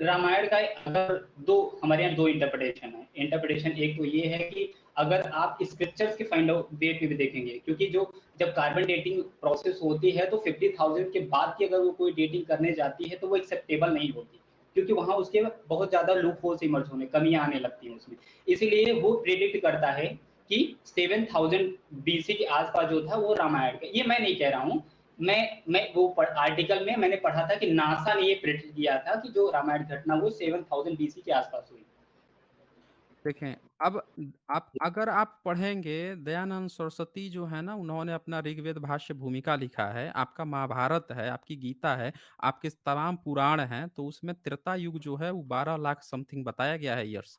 रामायण का अगर दो हमारे यहाँ दो इंटरप्रिटेशन है। इंटरप्रिटेशन एक तो ये है कि अगर आप स्क्रिप्चर्स के फाइंड आउट डेट भी देखेंगे क्योंकि जो जब कार्बन डेटिंग प्रोसेस होती है तो 50,000 के बाद की अगर वो कोई डेटिंग करने जाती है तो वो एक्सेप्टेबल नहीं होती क्योंकि वहाँ उसके बहुत ज़्यादा लूप होल्स इमर्ज होने कमियाँ आने लगती हैं उसमें। इसीलिए वो प्रिडिक्ट करता है कि 7000 बीसी के आसपास जो था वो रामायण का ये मैं नहीं कह रहा हूँ। मैं वो आर्टिकल में मैंने पढ़ा था कि नासा ने ये प्रेडिक्ट किया था कि जो रामायण घटना वो 7000 बीसी के आसपास हुई।
देखें, अब आप अगर आप पढ़ेंगे दयानंद सरस्वती जो है ना, उन्होंने अपना ऋग्वेद भाष्य भूमिका लिखा है, आपका महाभारत है, आपकी गीता है, आपके तमाम पुराण हैं, तो उसमें त्रेता युग जो है वो 12 लाख समथिंग बताया गया है ईयर्स।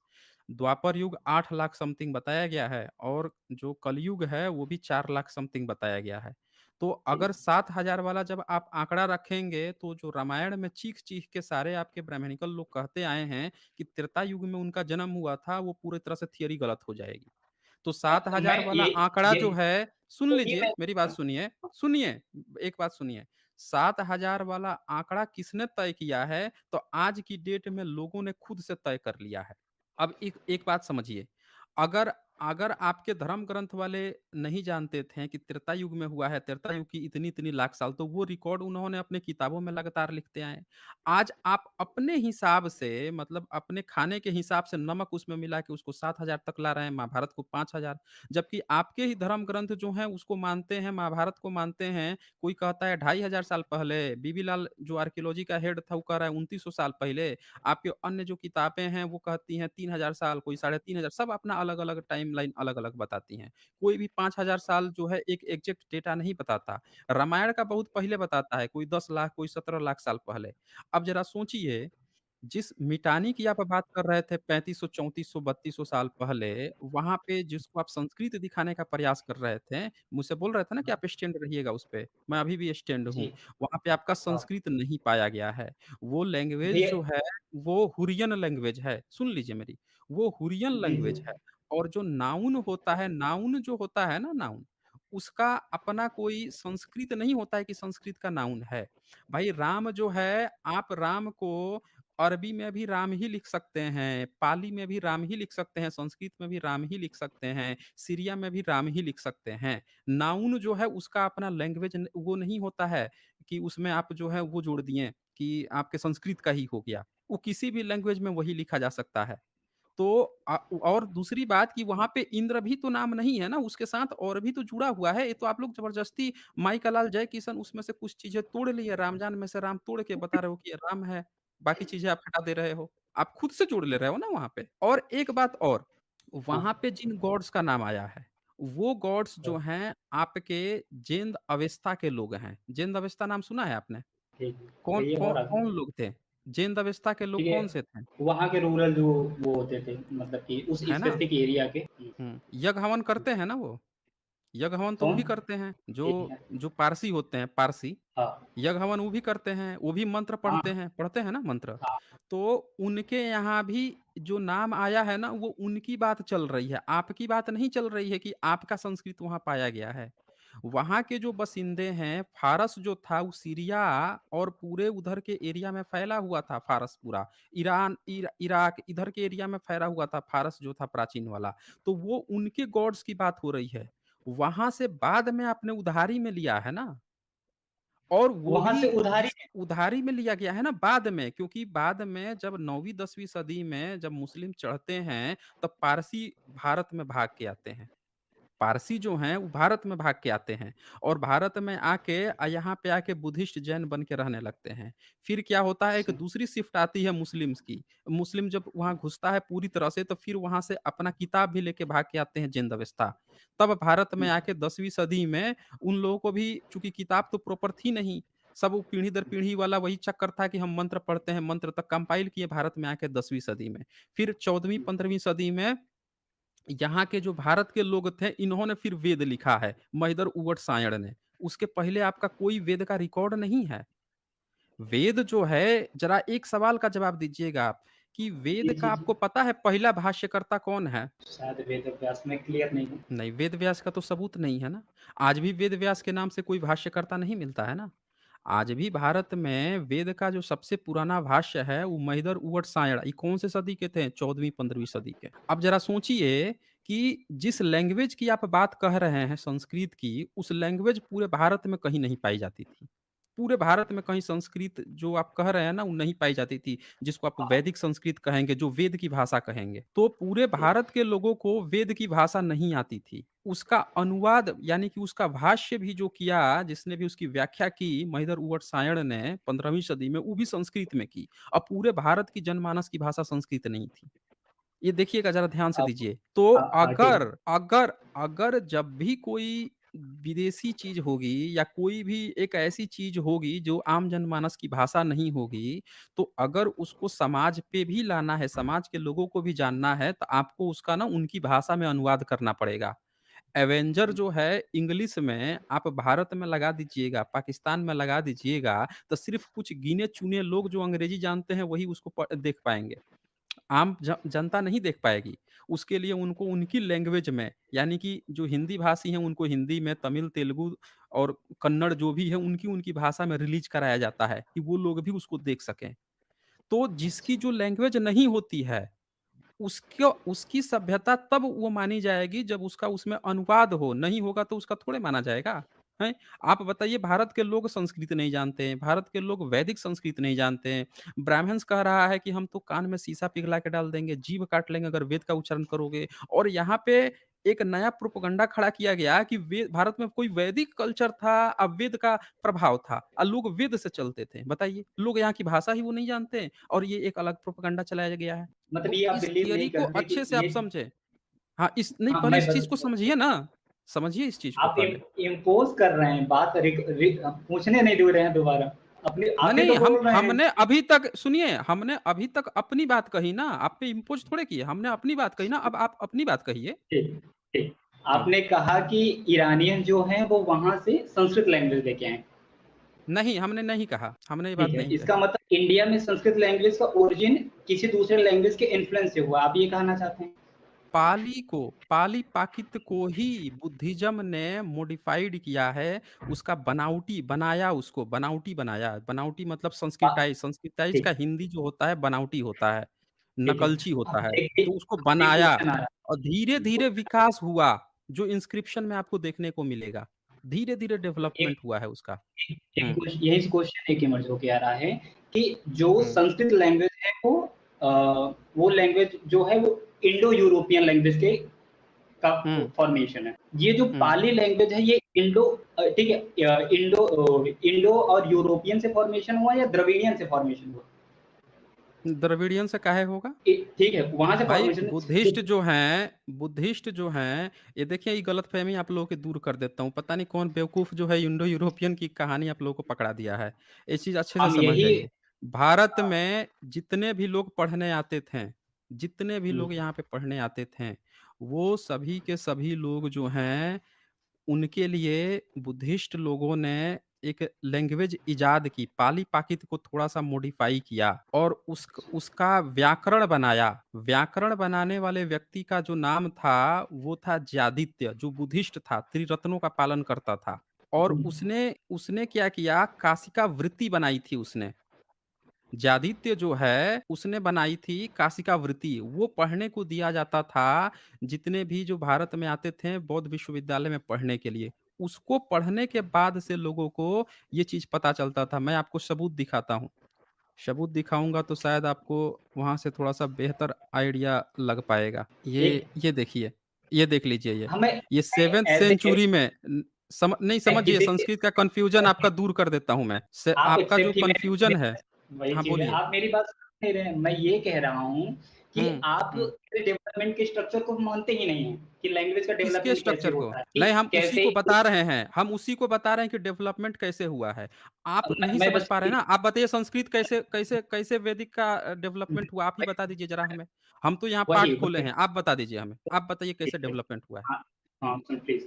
द्वापर युग 8 लाख समथिंग बताया गया है और जो कलयुग है वो भी 4 लाख समथिंग बताया गया है। तो
जी।
अगर 7000 वाला जब आप आंकड़ा रखेंगे, तो जो रामायण में चीख-चीख के सारे आपके ब्राह्मणिकल लोग कहते आए हैं कि त्रेता युग में उनका जन्म हुआ था, वो पूरी तरह से थियरी गलत हो जाएगी। तो
मैं
7000 वाला
ये
आंकड़ा जो
यही
है सुन
यही
लीजिए,
मैं
मेरी बात सुनिए, सुनिए, एक बात सुनिए। 7000 वाला आंकड़ा किसने तय किया है? तो आज की डेट में लोगों ने खुद से तय कर लिया है। अब एक एक बात समझिए, अगर अगर आपके धर्म ग्रंथ वाले नहीं जानते थे कि त्रेता युग में हुआ है, त्रेता युग की इतनी-इतनी लाख साल, तो वो रिकॉर्ड उन्होंने अपने किताबों में लगातार लिखते आए हैं। आज आप अपने हिसाब से मतलब अपने खाने के हिसाब से नमक उसमें मिला के उसको 7,000 तक ला रहे हैं, महाभारत को 5,000, जबकि आपके ही धर्म ग्रंथ जो हैं उसको मानते हैं, महाभारत को मानते हैं, कोई कहता है 2,500 साल पहले, बीबी लाल जो आर्कियोलॉजी का हेड था वो कह रहा है 2900 साल पहले। आपके अन्य जो किताबें हैं वो कहती हैं 3,000 साल, कोई 3,500, सब अपना अलग-अलग टाइमलाइन अलग-अलग बताती हैं। कोई भी 5,000 साल जो है एक एग्ज़ैक्ट डेटा नहीं बताता। रामायण का बहुत पहले बताता है, कोई 10 लाख, कोई 17 लाख साल पहले। अब ज़रा सोचिए, जिस मिटानी की आप बात कर रहे थे 3500, 3400, 3200 साल पहले, वहाँ पे जिसको आप संस्कृत दिखाने का प्रयास कर रहे थे, मुझसे बोल रहे थे ना कि
हाँ,
आप स्टैंड रहिएगा उस पे, मैं अभी भी स्टैंड हूँ।
जी,
वहाँ पे आपका
हाँ।
संस्कृत नहीं पाया गया है। वो लैंग्वेज
भैया
जो है, वो हुरियन लैंग्वेज है, सुन लीजिए मेरी, वो हुरियन
जी, जी।
लैंग्वेज है। और जो नाउन होता है, नाउन जो होता है ना नाउन, उसका अपना कोई संस्कृत नहीं होता है कि संस्कृत का नाउन है। भाई राम जो है, आप राम को अरबी में भी राम ही लिख सकते हैं, पाली में भी राम ही लिख सकते हैं, संस्कृत में भी राम ही लिख सकते हैं, सीरिया में भी राम ही लिख सकते हैं। नाउन जो है उसका अपना लैंग्वेज वो नहीं होता है कि उसमें आप जो है वो जोड़ दिए कि आपके संस्कृत का ही हो गया। वो किसी भी लैंग्वेज में वही लिखा जा सकता है। तो और दूसरी बात कि वहाँ पे इंद्र भी तो नाम नहीं है ना, उसके साथ और भी तो जुड़ा हुआ है। ये तो आप लोग ज़बरदस्ती माई का लाल जय किशन उसमें से कुछ चीज़ें तोड़ लिए, रामजान में से राम तोड़ के बता रहे हो कि ये राम है, बाकी चीज़ें आप हटा दे रहे हो। आप खुद से जोड़ ले रहे हो ना वहाँ पे। और एक बात और,
हाँ,
वहाँ पे जिन गॉड्स का नाम आया है, वो गॉड्स
हाँ,
जो हैं आपके जेंद अवेस्ता के लोग हैं। जेंद अवेस्ता नाम सुना है आपने?
ठीक है।
कौन
कहिए
कौन
और आगे।
कौन लोग थे? जेंद अवेस्ता के लोग
ठीक है,
कौन से थे?
वहाँ के रूरल जो वो होते थे, मतलब कि उस
है ना?
स्पेसिफिक एरिया के।
यज्ञ हवन करते हैं ना वो? यज्ञ हवन तो वो
कौन?
भी करते हैं,
ठीक
जो
है।
जो पारसी होते हैं, पारसी,
हाँ,
यज्ञ हवन वो भी करते हैं, वो भी मंत्र
हाँ,
पढ़ते हैं ना मंत्र।
हाँ,
तो उनके यहाँ भी जो नाम आया है ना, वो उनकी बात चल रही है, आपकी बात नहीं चल रही है कि आपका संस्कृत वहाँ पाया गया है। वहाँ के जो बसिंदे हैं, फ़ारस जो था वो सीरिया और पूरे उधर के एरिया में फैला हुआ था फ़ारस पूरा। ईरान, इराक इधर के एरिया में फैला हुआ था फ़ारस जो था प्राचीन वाला। तो वो उनके गॉड्स की बात हो रही है। वहाँ से बाद में आपने उधारी में लिया है ना, और वो
वहाँ
भी
से उधारी
जिस उधारी में लिया गया है ना बाद में, क्योंकि बाद में जब 9वीं 10वीं सदी में जब मुस्लिम चढ़ते हैं, तब पारसी भारत में भाग के आते हैं। पारसी जो हैं वो भारत में भाग के आते हैं और भारत में आके यहाँ पे आके बुद्धिस्ट जैन बन के रहने लगते हैं। फिर क्या होता है, एक
से।
दूसरी शिफ्ट आती है मुस्लिम्स की। मुस्लिम जब वहाँ घुसता है पूरी तरह से, तो फिर वहाँ से अपना किताब भी लेके भाग के आते हैं जिंदवस्था। तब भारत में आके 10वीं सदी में उन लोगों को भी चूँकि किताब तो प्रॉपर थी नहीं, सब वो पीढ़ी दर पीढ़ी वाला वही चक्कर था कि हम मंत्र पढ़ते हैं, मंत्र तक कंपाइल किए भारत में आके 10वीं सदी में। फिर 14वीं 15वीं सदी में यहाँ के जो भारत के लोग थे, इन्होंने फिर वेद लिखा है, महिदर ऊवट सायण ने। उसके पहले आपका कोई वेद का रिकॉर्ड नहीं है। वेद जो है, ज़रा एक सवाल का जवाब दीजिएगा आप कि
जी,
वेद का
जी, जी।
आपको पता है पहला भाष्यकर्ता कौन है?
शायद वेद व्यास में क्लियर नहीं हूँ।
नहीं, वेद व्यास का तो सबूत नहीं है ना। आज भी वेद व्यास के नाम से कोई भाष्यकर्ता नहीं मिलता है ना। आज भी भारत में वेद का जो सबसे पुराना भाष्य है वो महिदर ऊवट सायण, ये कौन से सदी के थे? 14वीं 15वीं सदी के। अब जरा सोचिए कि जिस लैंग्वेज की आप बात कह रहे हैं संस्कृत की, उस लैंग्वेज पूरे भारत में कहीं नहीं पाई जाती थी। पूरे भारत में कहीं संस्कृत जो आप कह रहे हैं ना वो नहीं पाई जाती थी, जिसको आप
हाँ,
वैदिक संस्कृत कहेंगे, जो वेद की भाषा कहेंगे। तो पूरे
ठीक।
भारत के लोगों को वेद की भाषा नहीं आती थी। उसका अनुवाद यानी कि उसका भाष्य भी जो किया, जिसने भी उसकी व्याख्या की, महिदर ऊवट सायण ने 15वीं सदी में, वो भी संस्कृत में की। अब पूरे भारत की जनमानस की भाषा संस्कृत नहीं थी। ये देखिएगा, ज़रा ध्यान से
अब
दीजिए। तो
हाँ, हाँ, ठीक।
अगर अगर अगर जब भी कोई विदेशी चीज़ होगी या कोई भी एक ऐसी चीज़ होगी जो आम जनमानस की भाषा नहीं होगी, तो अगर उसको समाज पे भी लाना है, समाज के लोगों को भी जानना है, तो आपको उसका ना उनकी भाषा में अनुवाद करना पड़ेगा। एवेंजर जो है इंग्लिश में आप भारत में लगा दीजिएगा, पाकिस्तान में लगा दीजिएगा, तो सिर्फ़ कुछ गिने-चुने लोग जो अंग्रेज़ी जानते हैं, वही उसको देख पाएँगे। आम जनता नहीं देख पाएगी। उसके लिए उनको उनकी लैंग्वेज में, यानी कि जो हिंदी भाषी हैं उनको हिंदी में, तमिल, तेलुगु और कन्नड़ जो भी है उनकी भाषा में रिलीज़ कराया जाता है कि वो लोग भी उसको देख सकें। तो जिसकी जो लैंग्वेज नहीं होती है, उसको उसकी सभ्यता तब वो मानी जाएगी जब उसका उसमें अनुवाद हो, नहीं होगा तो उसका थोड़े माना जाएगा, हैं? आप बताइए भारत के लोग संस्कृत नहीं जानते हैं, भारत के लोग वैदिक संस्कृत नहीं जानते हैं। ब्राह्मण्स कह रहा है कि हम तो कान में शीशा पिघला के डाल देंगे, जीभ काट लेंगे अगर वेद का उच्चारण करोगे और यहाँ पे एक नया प्रोपेगेंडा खड़ा किया गया कि वे भारत में कोई वैदिक कल्चर था, अब वेद का प्रभाव था लोग वेद से चलते थे। बताइए, लोग यहाँ की भाषा ही वो नहीं जानते हैं और ये एक अलग प्रोपेगेंडा चलाया गया है।
मतलब
तो
ये आप
इस
बिलीव
थियरी
नहीं
को
करते कि
अच्छे से आप
ये
समझें। हाँ, इस नहीं
हाँ,
पहले
मैं
इस चीज़ को
बस
समझिए ना, समझिए इस चीज़ को
आप
पहले।
इम्पोज कर रहे हैं बात पूछने नहीं दे रहे हैं दोबारा। अपनी
नहीं,
आप ही
नहीं
तो
हम
बोल रहे हैं।
हमने अभी तक सुनिए, हमने अभी तक अपनी बात कही ना, आप पे इम्पोज़ थोड़े किए, हमने अपनी बात कही ना, अब आप अपनी बात कहिए।
ठीक, ठीक।
हुँ।
आपने कहा कि ईरानियन जो हैं वो वहाँ से संस्कृत लैंग्वेज लेके आए हैं।
नहीं, हमने नहीं कहा, हमने ये
ठीक
बात
है,
नहीं
इसका
कही।
मतलब इंडिया में संस्कृत लैंग्वेज का ओरिजिन किसी दूसरे लैंग्वेज के इन्फ्लुएंस से हुआ, आप ये कहना चाहते हैं?
पाली प्राकृत को ही बुद्धिज़्म ने मॉडिफाइड किया है, उसका बनावटी बनाया। बनावटी मतलब
बा
संस्कृताइज़
ठीक,
का हिंदी जो होता है बनावटी होता है,
ठीक है।
नकलची होता
अब
है,
एक
तो उसको
अब एक
बनाया
क्वेश्चन आ रहा
और धीरे-धीरे विकास हुआ, जो इंस्क्रिप्शन में आपको देखने को मिलेगा। धीरे-धीरे
है।
डेवलपमेंट हुआ है उसका।
एक
हुँ,
यही क्वेश्चन एक इमर्ज होके आ रहा है कि जो
हुँ,
संस्कृत लैंग्वेज है अ, वो लैंग्वेज जो है वो इंडो यूरोपियन लैंग्वेज के का
हुँ,
फॉर्मेशन है। ये जो
हुँ।
पाली लैंग्वेज है ये ठीक है, इंडो और यूरोपियन से फॉर्मेशन हुआ या द्रविडियन से फॉर्मेशन हुआ?
द्रविडियन से काहे होगा?
ठीक है, वहां से
भाई
फॉर्मेशन जो
बुद्धिस्ट जो हैं, ये देखिए ये गलतफ़हमी आप लोगों की दूर कर देता हूँ। पता नहीं कौन बेवकूफ़ जो है इंडो यूरोपियन की कहानी आप लोगों को पकड़ा दिया है। ये चीज़ अच्छे से
हम
समझ
यही
जाइए। भारत में जितने भी लोग पढ़ने आते थे, जितने भी
हम्म,
लोग यहाँ पे पढ़ने आते थे, वो सभी के सभी लोग जो हैं उनके लिए बुद्धिस्ट लोगों ने एक लैंग्वेज इजाद की, पाली-प्राकृत को थोड़ा-सा मॉडिफ़ाई किया और उसका व्याकरण बनाया। व्याकरण बनाने वाले व्यक्ति का जो नाम था, वो था ज्यादित्य, जो बुद्धिस्ट था, त्रिरत्नों का पालन करता था और
हम्म,
उसने उसने क्या किया, काशिका वृत्ति बनाई थी उसने। जादित्य जो है, उसने बनाई थी काशिका वृत्ति, वो पढ़ने को दिया जाता था, जितने भी जो भारत में आते थे बौद्ध विश्वविद्यालय में पढ़ने के लिए। उसको पढ़ने के बाद से लोगों को ये चीज़ पता चलता था। मैं आपको सबूत दिखाता हूँ। सबूत दिखाऊँगा तो शायद आपको वहाँ से थोड़ा-सा बेहतर आइडिया लग पाएगा।
एक
ये देखिए, ये देख लीजिए ये।
हमें
ये 7th
ऐसे
सेंचुरी में नहीं
मैं
समझिए
किसी
संस्कृत का कन्फ्यूज़न आपका दूर कर देता हूँ मैं। से
आप
आपका जो
एक्सेप्ट ही
कन्फ्यूज़न है
वही
हाँ,
चीज़ है,
बोलिए।
आप मेरी बात समझ नहीं रहे हैं। मैं ये कह रहा हूँ कि
हुँ,
आप
हुँ।
डेवलपमेंट के स्ट्रक्चर को मानते ही नहीं हैं, कि लैंग्वेज का
किसके
डेवलपमेंट कैसे
स्ट्रक्चर को?
होता है, कि
नहीं, हम उसी
कैसे
को बता रहे हैं, हम उसी को बता रहे हैं कि डेवलपमेंट कैसे हुआ है। आप नहीं
मैं
समझ
बस
पा रहे हैं ना? आप बताइए संस्कृत कैसे वैदिक का डेवलपमेंट हुआ? आप ही बता दीजिए ज़रा हमें। हम तो यहाँ पाठ
वही
खोले
वही
हैं, आप बता दीजिए हमें। आप बताइए कैसे
ठीक है।
डेवलपमेंट हुआ है?
हाँ, हाँ,
हुँ,
प्लीज़।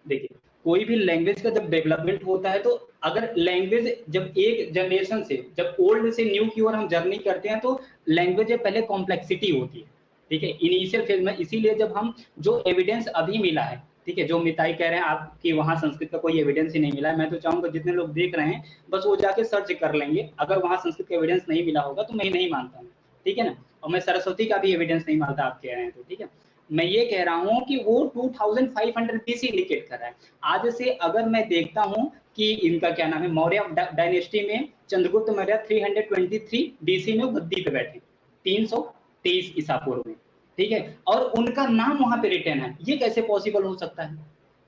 देखिए, कोई भी लैंग्वेज का जब डेवलपमेंट होता है तो अगर लैंग्वेज जब एक जनरेशन से जब ओल्ड से न्यू की ओर हम जर्नी करते हैं तो लैंग्वेज में पहले कॉम्प्लेक्सिटी होती है, ठीक है? इनिशियल फेज़ में इसीलिए जब हम जो एविडेंस अभी मिला है, ठीक है? जो मिताई कह रहे हैं आप कि वहाँ संस्कृत का कोई एविडेंस ही नहीं मिला है, मैं तो चाहूँगा जितने लोग देख रहे हैं, बस वो जाके सर्च कर लेंगे। अगर वहाँ संस्कृत का एविडेंस नहीं मिला होगा तो मैं नहीं मानता हूँ, ठीक है ना? और मैं सरस्वती का भी एविडेंस नहीं मानता आप कह रहे हैं तो, ठीक है? मैं ये कह रहा हूँ कि वो 2500 बीसी इंडिकेट कर रहा है। आज से अगर मैं देखता हूँ कि इनका क्या नाम है मौर्य डायनेस्टी में चंद्रगुप्त मौर्य 323 बीसी में वो गद्दी पे बैठे 323 ईसा पूर्व में, ठीक है? और उनका नाम वहां पे रिटर्न है, ये कैसे पॉसिबल हो सकता है?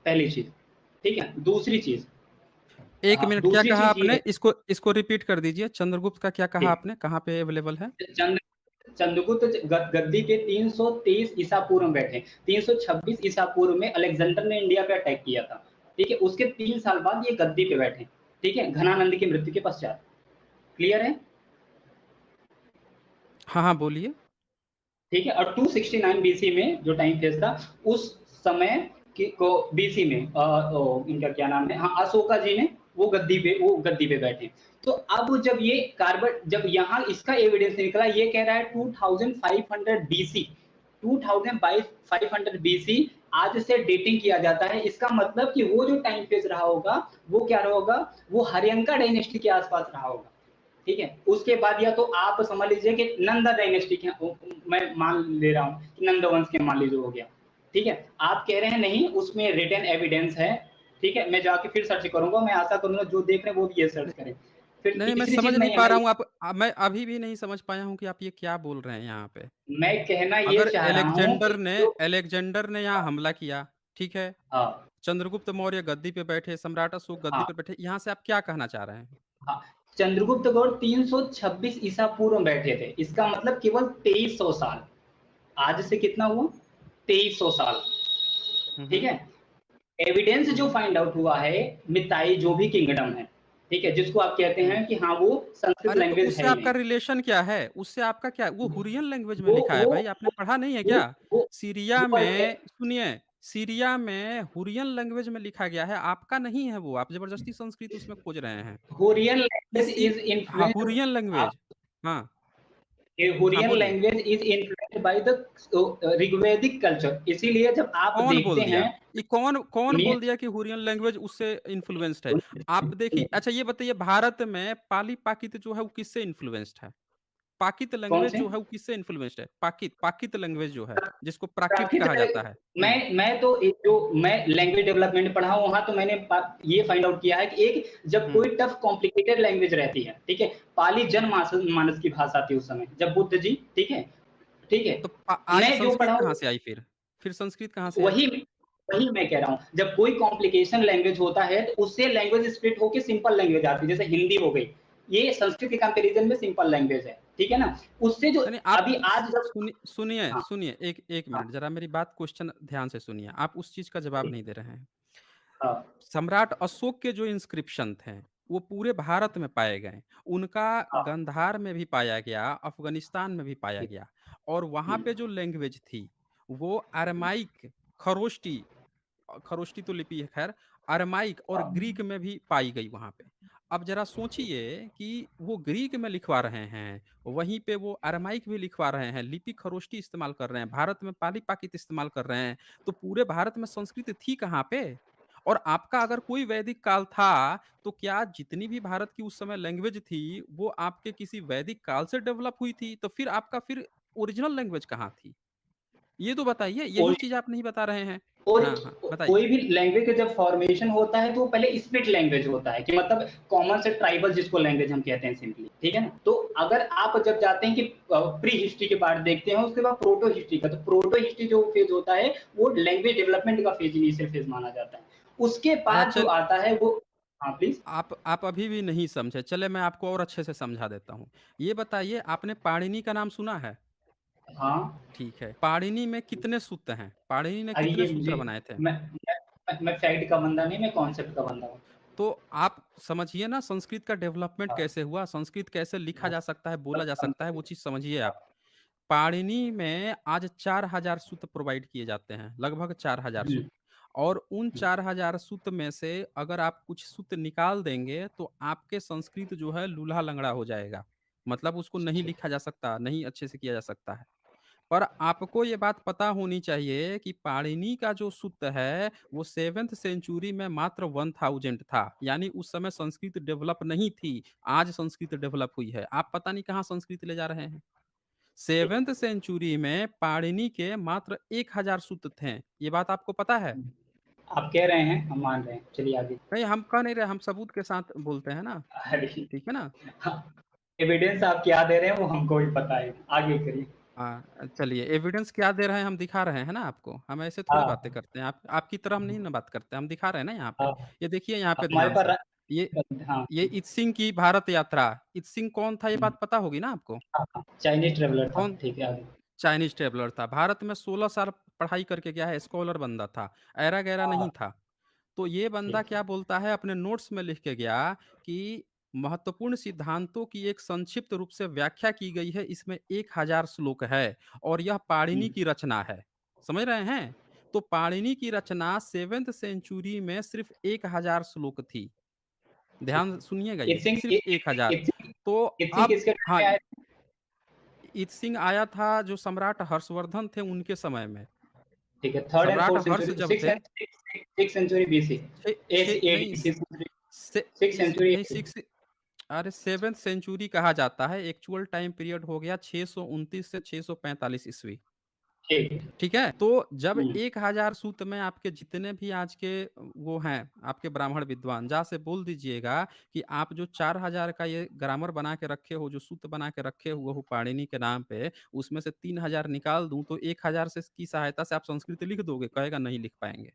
पहली चीज, ठीक है। दूसरी चीज,
1
हाँ,
मिनट क्या
दूसरी
कहा
चीज ये है
आपने? इसको रिपीट कर दीजिए। चंद्रगुप्त का क्या कहा
कि
आपने? कहाँ पे अवेलेबल है?
चंद्रगुप्त गद्दी पे 323 ईसा पूर्व में बैठे। 326 ईसा पूर्व में अलेक्जेंडर ने इंडिया पे अटैक किया था, ठीक है? उसके 3 साल बाद ये गद्दी पे बैठे, ठीक है? घनानंद की मृत्यु के पश्चात। क्लियर है?
हाँ, हाँ, बोलिए।
ठीक है। और 269 बीसी में जो टाइम फेज था उस समय को बीसी में इनका क्या नाम है, हाँ, अशोका जी ने वो गद्दी पे बैठे। तो अब जब ये कार्बन जब यहाँ इसका एविडेंस निकला, ये कह रहा है 2500 बीसी, 2500 बीसी आज से डेटिंग किया जाता है। इसका मतलब कि वो जो टाइम फेज रहा होगा वो क्या रहा होगा, वो हरियंका डायनेस्टी के आसपास रहा होगा, ठीक है? उसके बाद या तो आप समझ लीजिए कि नंदा डायनेस्टी के मैं मान ले रहा हूँ कि नंदवंश के मान लीजिए हो गया, ठीक है? आप कह रहे हैं नहीं उसमें रिटन एविडेंस है, ठीक है? मैं जाके फिर सर्च करूँगा, मैं आशा करूँगा जो देख रहे हैं वो भी ये सर्च करें। फिर
नहीं, मैं
तीसरी
समझ
चीज़
नहीं
नहीं है
पा
मैं
रहा हूँ मैं अभी भी नहीं समझ पाया हूँ कि आप ये क्या बोल रहे हैं यहाँ पे।
मैं कहना ये
अगर
चाह रहा हूँ कि जो
अलेक्जेंडर ने यहाँ हमला किया, ठीक है?
हाँ,
चंद्रगुप्त मौर्य गद्दी पे बैठे, सम्राट अशोक गद्दी
हाँ,
पे बैठे, यहाँ से आप क्या कहना चाह रहे हैं?
हाँ। चंद्रगुप्त गौड़ 326 ईसा पूर्व में बैठे थे। इसका मतलब केवल 2300 साल। आज से कितना हुआ? 2300 साल,
हुँ,
ठीक
हुँ।
है? एविडेंस जो फाइंड आउट हुआ है, मिताई जो भी किंगडम है, ठीक है? जिसको आप कहते
हुँ।
हैं कि हाँ, वो संस्कृत
अरे तो
लैंग्वेज है
उससे
ही
आपका
नहीं।
रिलेशन क्या है? उससे आपका क्या वो हुरियन लैंग्वेज में
वो
लिखा है
वो
भाई, आपने पढ़ा नहीं है
वो
क्या?
वो
सीरिया
वो
में सुनिए, सीरिया में हुरियन लैंग्वेज में लिखा गया है, आपका नहीं है वो, आप ज़बरदस्ती संस्कृत उसमें खोज रहे हैं।
हुरियन लैंग्वेज
इसी
इज़
हाँ,
इन्फ्लुएंस्ड
हुरियन
आप
लैंग्वेज। हाँ,
ए
हाँ
हुरियन
बोलिए।
Language is influenced by the Rigvedic culture. इसीलिए जब आप
कौन बोल
देखते
दिया?
हैं
ये कौन कौन
सुनिए
बोल दिया कि हुरियन लैंग्वेज उससे इन्फ्लुएंस्ड है? आप देखिए
सुनिए,
अच्छा ये बताइए भारत में पाली-पाकित जो है वो किससे इन्फ्लुएंस्ड है? पाकित
कौन
लैंग्वेज
से?
जो है वो किससे इन्फ्लुएंस्ड है? पाकित लैंग्वेज जो है, जिसको प्राकृत
प्राकृत
कहा जाता है। हुँ,
मैं तो एक जो मैं लैंग्वेज डेवलपमेंट पढ़ा हूँ वहाँ तो मैंने ये फाइंड आउट किया है कि एक जब
हुँ।
कोई टफ कॉम्प्लिकेटेड लैंग्वेज रहती है, ठीक है? पाली जनमानस मानस की भाषा थी उस समय जब बुद्ध जी, ठीक है? ठीक है?
तो आगे
मैं जो
संस्कृत
पढ़ा
कहाँ
हूँ
से आई फिर? फिर संस्कृत कहाँ से आई?
वही वही मैं कह रहा हूँ। जब कोई कॉम्प्लिकेशन लैंग्वेज होता है तो उससे लैंग्वेज स्प्लिट होके सिंपल लैंग्वेज आती है, जैसे हिंदी हो गई। ये संस्कृत के कंपैरिजन में सिंपल लैंग्वेज है, ठीक है ना? उससे जो
नहीं, आप
अभी आज जब हाँ,
सुनिए 1
हाँ,
मिनट ज़रा मेरी बात क्वेश्चन ध्यान से सुनिए। आप उस चीज़ का जवाब
ठीक,
नहीं दे रहे हैं।
हाँ,
सम्राट अशोक के जो इंस्क्रिप्शन थे, वो पूरे भारत में पाए गए। उनका
हाँ,
गंधार में भी पाया गया, अफ़गानिस्तान में भी पाया
ठीक,
गया और वहाँ
हुँ,
पे जो लैंग्वेज थी, वो अरमाइक, खरोष्टी खरोष्टी तो लिपि है ख़ैर, अरमाइक और
हाँ,
ग्रीक में भी पाई गई वहाँ पे। अब ज़रा सोचिए कि वो ग्रीक में लिखवा रहे हैं, वहीं पे वो अरमाइक भी लिखवा रहे हैं, लिपि खरोष्टी इस्तेमाल कर रहे हैं, भारत में पाली-पाकित इस्तेमाल कर रहे हैं, तो पूरे भारत में संस्कृत थी कहाँ पे? और आपका अगर कोई वैदिक काल था, तो क्या जितनी भी भारत की उस समय लैंग्वेज थी, वो आपके किसी वैदिक काल से डेवलप हुई थी? तो फिर आपका फिर ओरिजिनल लैंग्वेज कहाँ थी? ये तो बताइए, यही
और
चीज़ आप नहीं बता रहे हैं।
और
हाँ, हाँ, बताइए।
कोई भी लैंग्वेज का जब फॉर्मेशन होता है तो वो पहले स्प्लिट लैंग्वेज होता है कि मतलब कॉमन से ट्राइबल जिसको लैंग्वेज हम कहते हैं सिंपली, ठीक है ना? तो अगर आप जब जाते हैं कि प्री हिस्ट्री के पार्ट देखते हैं उसके बाद प्रोटो हिस्ट्री का, तो प्रोटो हिस्ट्री जो फेज होता है वो लैंग्वेज डेवलपमेंट का फेज, इनिशियल फेज माना जाता है। उसके
अच्छा
बाद जो
चल
आता है वो हाँ प्लीज।
आप अभी भी नहीं समझे, चलिए मैं आपको और अच्छे से समझा देता हूँ। ये बताइए आपने पाणिनि का नाम सुना है?
हाँ,
ठीक है, पाणिनि में कितने सूत्र हैं? पाणिनि ने
अरे
कितने
ये
सूत्र
मुझे
बनाए थे?
मैं फैक्ट का बंदा नहीं, मैं कॉन्सेप्ट का बंदा हूँ।
तो आप समझिए ना संस्कृत का डेवलपमेंट
हाँ,
कैसे हुआ, संस्कृत कैसे लिखा
हाँ,
जा सकता है, बोला जा सकता है, वो चीज़ समझिए
हाँ,
आप। पाणिनि में आज 4000 सूत्र प्रोवाइड किए जाते हैं, लगभग 4000
हुँ,
सूत्र और उन
हुँ,
4000 सूत्र में से अगर आप कुछ सूत्र निकाल देंगे, तो आपके संस्कृत जो है लूल्हा-लंगड़ा हो जाएगा। मतलब उसको नहीं
ठीक,
लिखा जा सकता, नहीं अच्छे से किया जा सकता है। पर आपको ये बात पता होनी चाहिए कि पाणिनि का जो सूत्र है, वो 7th सेंचुरी में मात्र 1000 था। यानी उस समय संस्कृत डेवलप नहीं थी, आज संस्कृत डेवलप हुई है। आप पता नहीं कहाँ संस्कृत ले जा रहे हैं।
ठीक।
7th सेंचुरी में पाणिनि के मात्र 1000 सूत्र थे। ये बात आपको पता है?
हुँ। आप कह रहे हैं, हम मान रहे हैं। चलिए आगे।
नहीं, हम कह नहीं रहे, हम सबूत के साथ बोलते हैं ना,
अरे!
ठीक है ना?
हाँ, एविडेंस आप क्या दे रहे हैं वो हमको भी पता है। आगे करिए।
चलिए एविडेंस क्या दे रहे हैं हम दिखा रहे हैं ना आपको। हम ऐसे थोड़ी बातें
हाँ,
करते हैं। आप आपकी तरह हम नहीं ना बात करते, हम दिखा रहे हैं ना यहाँ पे।
हाँ,
ये देखिए यहाँ पे
हमारे
ध्यान
पास
से। ये
हाँ,
ये इत्सिंग की भारत यात्रा। इत्सिंग कौन था ये
हुँ,
बात पता होगी ना आपको?
हाँ, हाँ, चाइनीज़ ट्रैवलर था।
कौन
ठीक है, आगे।
चाइनीज़ ट्रैवलर था। भारत में 16 साल पढ़ाई करके गया है, स्कॉलर बंदा था। ऐरा-गैरा
हाँ,
नहीं
हाँ,
था। तो ये बंदा
ठीक है।
क्या बोलता है अपने नोट्स में लिख के गया कि महत्वपूर्ण सिद्धांतों की एक संक्षिप्त रूप से व्याख्या की गई है, इसमें 1000 श्लोक है और यह
हुँ,
पाणिनि की रचना है। समझ रहे हैं? तो पाणिनि की रचना 7th सेंचुरी में सिर्फ़ 1000 श्लोक थी।
ठीक
ध्यान
है।
सुनिएगा ये,
इत्सिंग इ
सिर्फ़
इत्सिंग
1000।
इत्सिंग
तो
इत्सिंग
अब
किसके टाइम
हाँ,
में आया था?
इत सिंह आया था जो सम्राट हर्षवर्धन थे उनके समय में।
ठीक है, 3rd एंड
सम्राट
4th
हर्ष
सेंचुरी
जब
6th
थे
and 6th century BC.
6
AC
6 नहीं
एडी 6th सेंचुरी
से
6th
इस
सेंचुरी
नहीं
एडी।
अरे 7th सेंचुरी कहा जाता है, एक्चुअल टाइम पीरियड हो गया 629 से 645 ईस्वी।
ठीक।
ठीक है? तो जब
हुँ,
1000 सूक्त में आपके जितने भी आज के वो हैं, आपके ब्राह्मण विद्वान, जा से बोल दीजिएगा कि आप जो 4000 का ये ग्रामर बना के रखे हो, जो सूत्र बना के रखे हुए हो पाणिनि के नाम पे, उसमें से 3000 निकाल दूँ, तो 1000 से की सहायता से आप संस्कृत लिख दोगे? कहेगा नहीं लिख पाएँगे।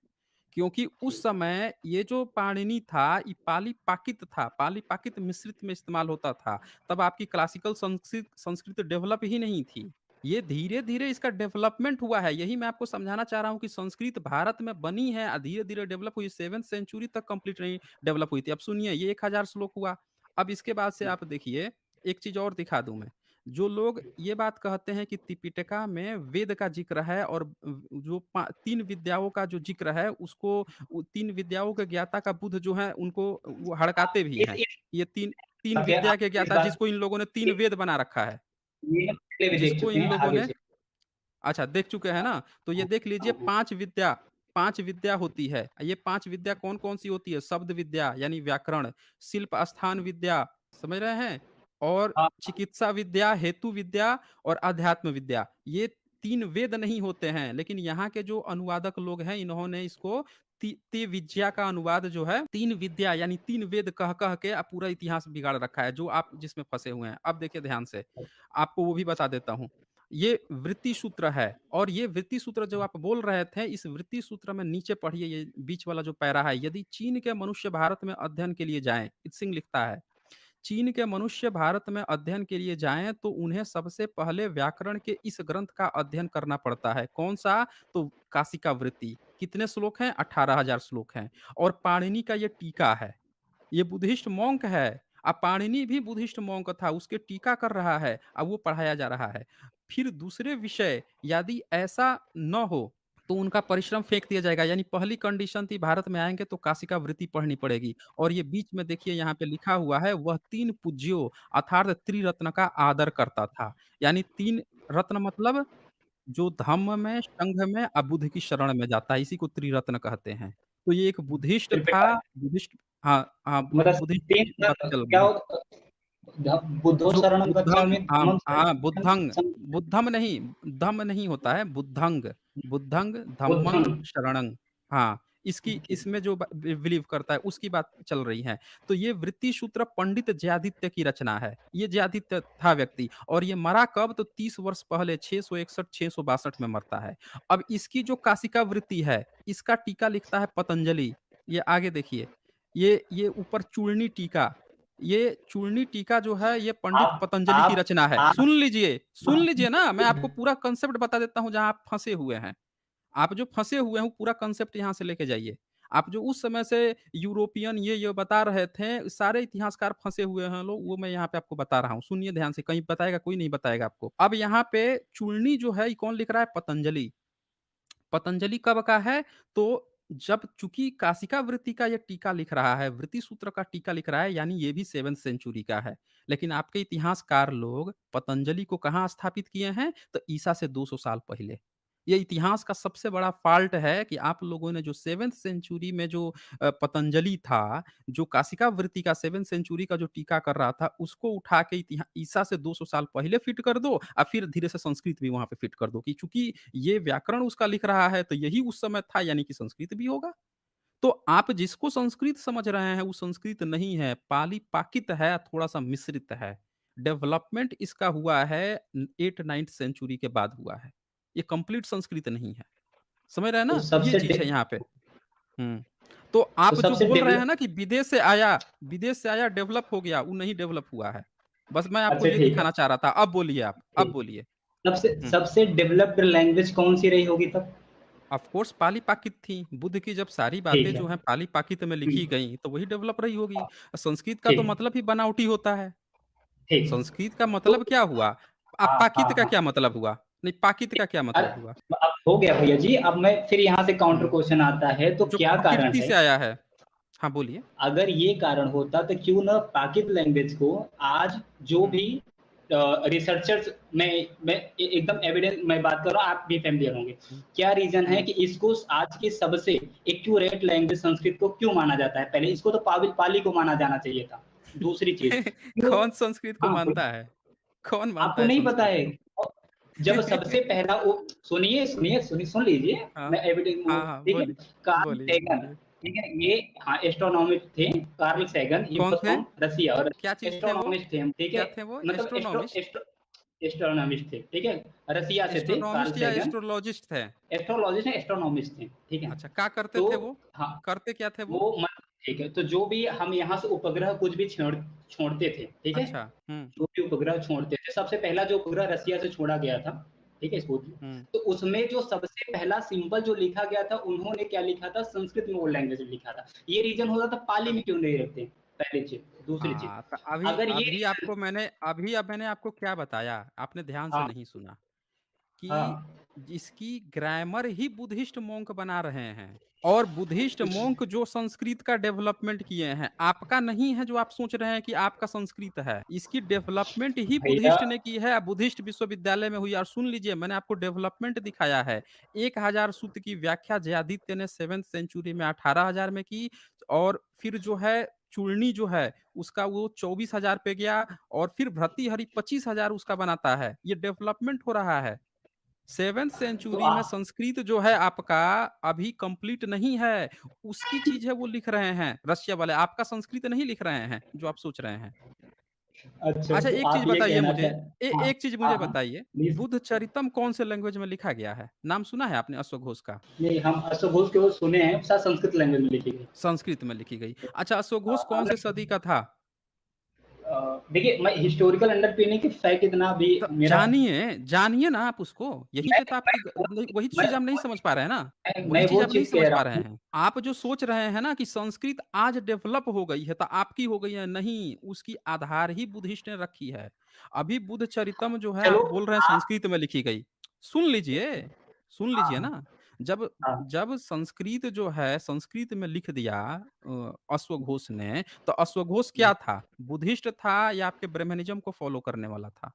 क्योंकि उस
ठीक।
समय ये जो पाणिनि था, ये पाली-पाकित था, पाली-पाकित मिश्रित में इस्तेमाल होता था। तब आपकी क्लासिकल संस्कृत संस्कृत डेवलप ही नहीं थी। ये धीरे-धीरे इसका डेवलपमेंट हुआ है, यही मैं आपको समझाना चाह रहा हूँ कि संस्कृत भारत में बनी है धीरे-धीरे डेवलप हुई, 7th सेंचुरी तक कंप्लीट नहीं डेवलप हुई थी। अब सुनिए ये 1000 श्लोक हुआ, अब इसके बाद से आप देखिए, एक चीज़ और दिखा दूँ मैं, जो लोग ये बात कहते हैं कि त्रिपिटका में वेद का ज़िक्र है और जो 3 विद्याओं का जो ज़िक्र है उसको 3 विद्याओं के ज्ञाता का बुध जो है उनको वो हड़काते भी
इस
हैं।
इस
ये 3
बात के
विद्या के
आप इस
ज्ञाता
बात
जिसको इन लोगों ने 3
ये
वेद बना रखा है।
ये हम पहले भी देख
जिसको
चुके
इन
हैं,
लोगों
आगे
ने
चलिए।
अच्छा देख चुके हैं ना? तो ये
हाँ,
देख लीजिए
हाँ,
5 विद्या होती है। ये 5 विद्या कौन-कौन सी होती है? शब्द विद्या यानी व्याकरण, शिल्प स्थान विद्या, समझ रहे हैं? और
हाँ,
चिकित्सा विद्या, हेतु विद्या और अध्यात्म विद्या। ये 3 वेद नहीं होते हैं, लेकिन यहाँ के जो अनुवादक लोग हैं, इन्होंने इसको ते विद्या का अनुवाद जो है 3 विद्या यानी 3 वेद कह-कह के पूरा इतिहास बिगाड़ रखा है, जो आप जिसमें फँसे हुए हैं। अब देखिए ध्यान से, आपको वो भी बता देता हूँ। ये वृत्ति सूत्र है और ये वृत्ति सूत्र जो आप बोल रहे थे, इस वृत्ति सूत्र में नीचे पढ़िए ये बीच वाला जो पैरा है, यदि चीन के मनुष्य भारत में अध्ययन के लिए जाएँ, इत्सिंग लिखता है, चीन के मनुष्य भारत में अध्ययन के लिए जाएँ तो उन्हें सबसे पहले व्याकरण के इस ग्रंथ का अध्ययन करना पड़ता है। कौन-सा? तो काशिका वृत्ति। कितने श्लोक हैं? 18,000 श्लोक हैं और पाणिनि का ये टीका है। ये बुद्धिस्ट मॉन्क है। पाणिनि भी बुद्धिस्ट मॉन्क था, उसके टीका कर रहा है, अब वो पढ़ाया जा रहा है। फिर दूसरे विषय यदि ऐसा न हो, तो उनका परिश्रम फेंक दिया जाएगा। यानी पहली कंडीशन थी भारत में आएँगे तो काशिका वृत्ति पढ़नी पड़ेगी और ये बीच में देखिए यहाँ पे लिखा हुआ है, वह 3 पूज्यों अर्थात त्रिरत्न का आदर करता था। यानी 3 रत्न मतलब जो धम्म में, संघ में, बुद्ध की शरण में जाता है, इसी को त्रिरत्न कहते हैं। तो ये एक बुद्धिस्ट था,
त्रिपिटक
बुद्धिस्ट हाँ, हाँ,
मतलब
बुद्धिस्ट
3
की बात चल
क्या
रही है।
होता बुद्धो
जो
शरणम
बुद्धंग
गच्छामि, धम्मं
हाँ,
शरणं
बुद्धम नहीं होता है, बुद्धंग, बुद्धंग, धम्मंग,
बुद्धं
शरणंग। हाँ, इसकी
ओके।
इसमें जो बिलीव करता है, उसकी बात चल रही है। तो ये वृत्ति सूत्र पंडित जयादित्य की रचना है। ये जयादित्य था व्यक्ति और ये मरा कब? तो 30 वर्ष पहले 661-662 में मरता है। अब इसकी जो काशिका वृत्ति है, इसका टीका लिखता है पतंजलि। ये आगे देखिए, ये ऊपर चूर्णी टीका, ये चूर्णी टीका जो है ये पंडित पतंजलि की रचना है।
आप
सुन लीजिए ना, मैं आपको पूरा कांसेप्ट बता देता हूँ जहाँ आप फँसे हुए हैं। आप जो फँसे हुए हैं वो पूरा कांसेप्ट यहाँ से लेके जाइए। आप जो उस समय से यूरोपियन ये बता रहे थे, सारे इतिहासकार फँसे हुए हैं लोग, वो मैं यहाँ पे आपको बता रहा हूँ। सुनिए ध्यान से, कहीं बताएगा कोई नहीं बताएगा आपको। अब यहाँ पे चूर्णी जो है ये कौन लिख रहा है? पतंजलि। पतंजलि कब का है? तो जब चूँकि काशिका वृत्ति का ये टीका लिख रहा है, वृत्ति सूत्र का टीका लिख रहा है, यानी ये भी 7th सेंचुरी का है। लेकिन आपके इतिहासकार लोग पतंजलि को कहाँ स्थापित किए हैं? तो ईसा से 200 साल पहले। ये इतिहास का सबसे बड़ा फ़ाल्ट है कि आप लोगों ने जो 7th सेंचुरी में जो पतंजलि था, जो काशिका वृत्ति का 7th सेंचुरी का जो टीका कर रहा था, उसको उठा के ईसा से 200 साल पहले फिट कर दो और फिर धीरे से संस्कृत भी वहाँ पे फिट कर दो कि चूँकि ये व्याकरण उसका लिख रहा है, तो यही उस समय था यानी कि संस्कृत भी होगा। तो आप जिसको संस्कृत समझ रहे हैं, वो संस्कृत नहीं है, पाली-पाकित है, थोड़ा-सा मिश्रित है। डेवलपमेंट इसका हुआ है 8th-9th सेंचुरी के बाद हुआ है। ये कंप्लीट संस्कृत नहीं है। समझ रहे हैं
तो
ना? ये
सबसे
चीज़ है यहाँ पे। हुँ। तो
तो
आप जो
सबसे
बोल रहे हैं
डेवलप
ना कि विदेश से आया, डेवलप हो गया, वो नहीं डेवलप हुआ है। बस मैं आपको
अच्छा
ये
ठीक है,
दिखाना चाह रहा था। अब बोलिए आप, अब
ठीक।
बोलिए।
सबसे
हुँ।
सबसे डेवलप्ड लैंग्वेज कौन-सी रही होगी तब?
ऑफ कोर्स पाली-पाकित थी। बुद्ध की जब सारी बातें
ठीक है।
जो हैं पाली-पाकित में
हुँ,
लिखी गई, तो वही डेवलप रही होगी। संस्कृत का तो
ठीक,
मतलब ही बनावटी होता है।
ठीक।
संस्कृत का
तो
मतलब क्या हुआ?
हाँ, हाँ,
पाकित का
हाँ।
क्या मतलब हुआ? नहीं, पाकित का क्या
अरे,
मतलब हुआ?
अब हो गया भैया जी, अब मैं फिर यहाँ से काउंटर
हुँ,
क्वेश्चन आता है, तो
जो
क्या कारण
प्रकृति
है,
से आया है। हाँ, बोलिए।
अगर ये कारण होता तो क्यों ना प्राकृत लैंग्वेज को आज जो
हुँ,
भी रिसर्चर्स मैं एकदम एविडेंस मैं बात कर रहा हूँ, आप भी फ़ैमिलियर होंगे।
हुँ,
क्या रीज़न है
हुँ।
कि इसको आज की सबसे एक्यूरेट लैंग्वेज संस्कृत को क्यों माना जाता है? पहले इसको तो पाली को माना जाना चाहिए था। दूसरी चीज़ क्यों
कौन संस्कृत को
हाँ,
मानता है? कौन मानता
आपको
है
नहीं पता
संस्कृत
है?
को?
जब सबसे पहला वो सुन लीजिए,
हाँ।
मैं एविडेंस वो
हाँ, हाँ,
ठीक है?
बोलिए।
कार्ल
बोलिए,
सैगन,
बोलिए।
ठीक है? ये हाँ, एस्ट्रोनॉमिस्ट थे, कार्ल सैगन, ही
कौन
वाज़
थे?
फ्रॉम रसिया और
क्या चीज़ थे वो?
एस्ट्रोनॉमिस्ट थे हम, ठीक है?
क्या थे वो?
मतलब
एस्ट्रोनॉमिस्ट?
एस्ट्रोनॉमिस्ट थे, ठीक है? रसिया से थे कार्ल
एस्ट्रोनॉमिस्ट या
सैगन,
एस्ट्रोलॉजिस्ट थे?
एस्ट्रोलॉजिस्ट नहीं एस्ट्रोनॉमिस्ट थे, ठीक है?
अच्छा, क्या करते
तो
थे वो?
हाँ,
करते क्या थे वो?
वो मत ठीक है, तो जो भी हम यहाँ से उपग्रह कुछ भी छोड़ते थे, ठीक है?
अच्छा, हुँ,
जो भी उपग्रह छोड़ते थे, सबसे पहला जो उपग्रह रसिया से छोड़ा गया था, ठीक है, स्पुतनिक,
हुँ।
तो उसमें जो सबसे पहला सिंबल जो लिखा गया था, उन्होंने क्या लिखा था? संस्कृत में वो लैंग्वेज में लिखा था। ये रीज़न होता था पाली में क्यों नहीं रखते? पहली चीज़, दूसरी चीज़,
हाँ, तो अभी
अगर ये
अभी
रीज़न
आपको मैंने अब मैंने आपको क्या बताया, आपने ध्यान से
हाँ,
नहीं सुना कि
हाँ,
जिसकी ग्रामर ही बुद्धिस्ट मोंक बना रहे हैं और बुद्धिस्ट मोंक जो संस्कृत का डेवलपमेंट किए हैं, आपका नहीं है जो आप सोच रहे हैं कि आपका संस्कृत है। इसकी डेवलपमेंट ही
भैया
बुद्धिस्ट ने की है, बुद्धिस्ट विश्वविद्यालय में हुई और सुन लीजिए मैंने आपको डेवलपमेंट दिखाया है। 1000 सूक्त की व्याख्या जयादित्य ने 7th सेंचुरी में 18,000 में की और फिर जो है चूर्णी जो है उसका वो 24,000 पे गया और फिर भर्तृहरि 25,000 उसका बनाता है। ये डेवलपमेंट हो रहा है। 7th
तो
सेंचुरी में संस्कृत जो है आपका अभी कंप्लीट नहीं है। उसकी चीज़ है वो लिख रहे हैं रसिया वाले, आपका संस्कृत नहीं लिख रहे हैं, जो आप सोच रहे हैं।
अच्छा,
अच्छा
तो
एक चीज़
आप ये
बताइए
कहना
मुझे
हाँ,
एक चीज़
हाँ,
मुझे
हाँ,
बताइए,
प्लीज़
बुद्ध चरितम कौन से लैंग्वेज में लिखा गया है? नाम सुना है आपने अश्वघोष का?
नहीं, हम अश्वघोष के वो सुने हैं, शायद संस्कृत लैंग्वेज में लिखी गई।
संस्कृत में लिखी गई। अच्छा अश्वघोष कौन से
नहीं
सदी का था?
देखिए मैं हिस्टोरिकल अंडरपिनिंग की फैक्ट इतना भी
तो
मेरा
जानिए, जानिए ना आप उसको। यहीं
मैं
पे तो
मैं
आपकी ग
वो
नहीं वही
मैं
चीज़ आप नहीं
वो
समझ
चीज़
पा रहे हैं ना। वही
मैं
चीज़
वो
आप नहीं
चीज़
समझ
कह
पा
रहा
रहे
हूँ।
हैं। आप जो सोच रहे हैं ना कि संस्कृत आज डेवलप हो गई है, तो आपकी हो गई है, नहीं, उसकी आधार ही बुद्धिस्ट ने रखी है। अभी बुद्ध चरितम जो है
चलो
आप बोल रहे हैं
आप
संस्कृत में लिखी गई। सुन लीजिए
हाँ,
ना। जब
हाँ,
जब संस्कृत जो है संस्कृत में लिख दिया अश्वघोष ने, तो अश्वघोष
हुँ,
क्या था? बुद्धिस्ट था या आपके ब्रह्मनिज़्म को फ़ॉलो करने वाला था?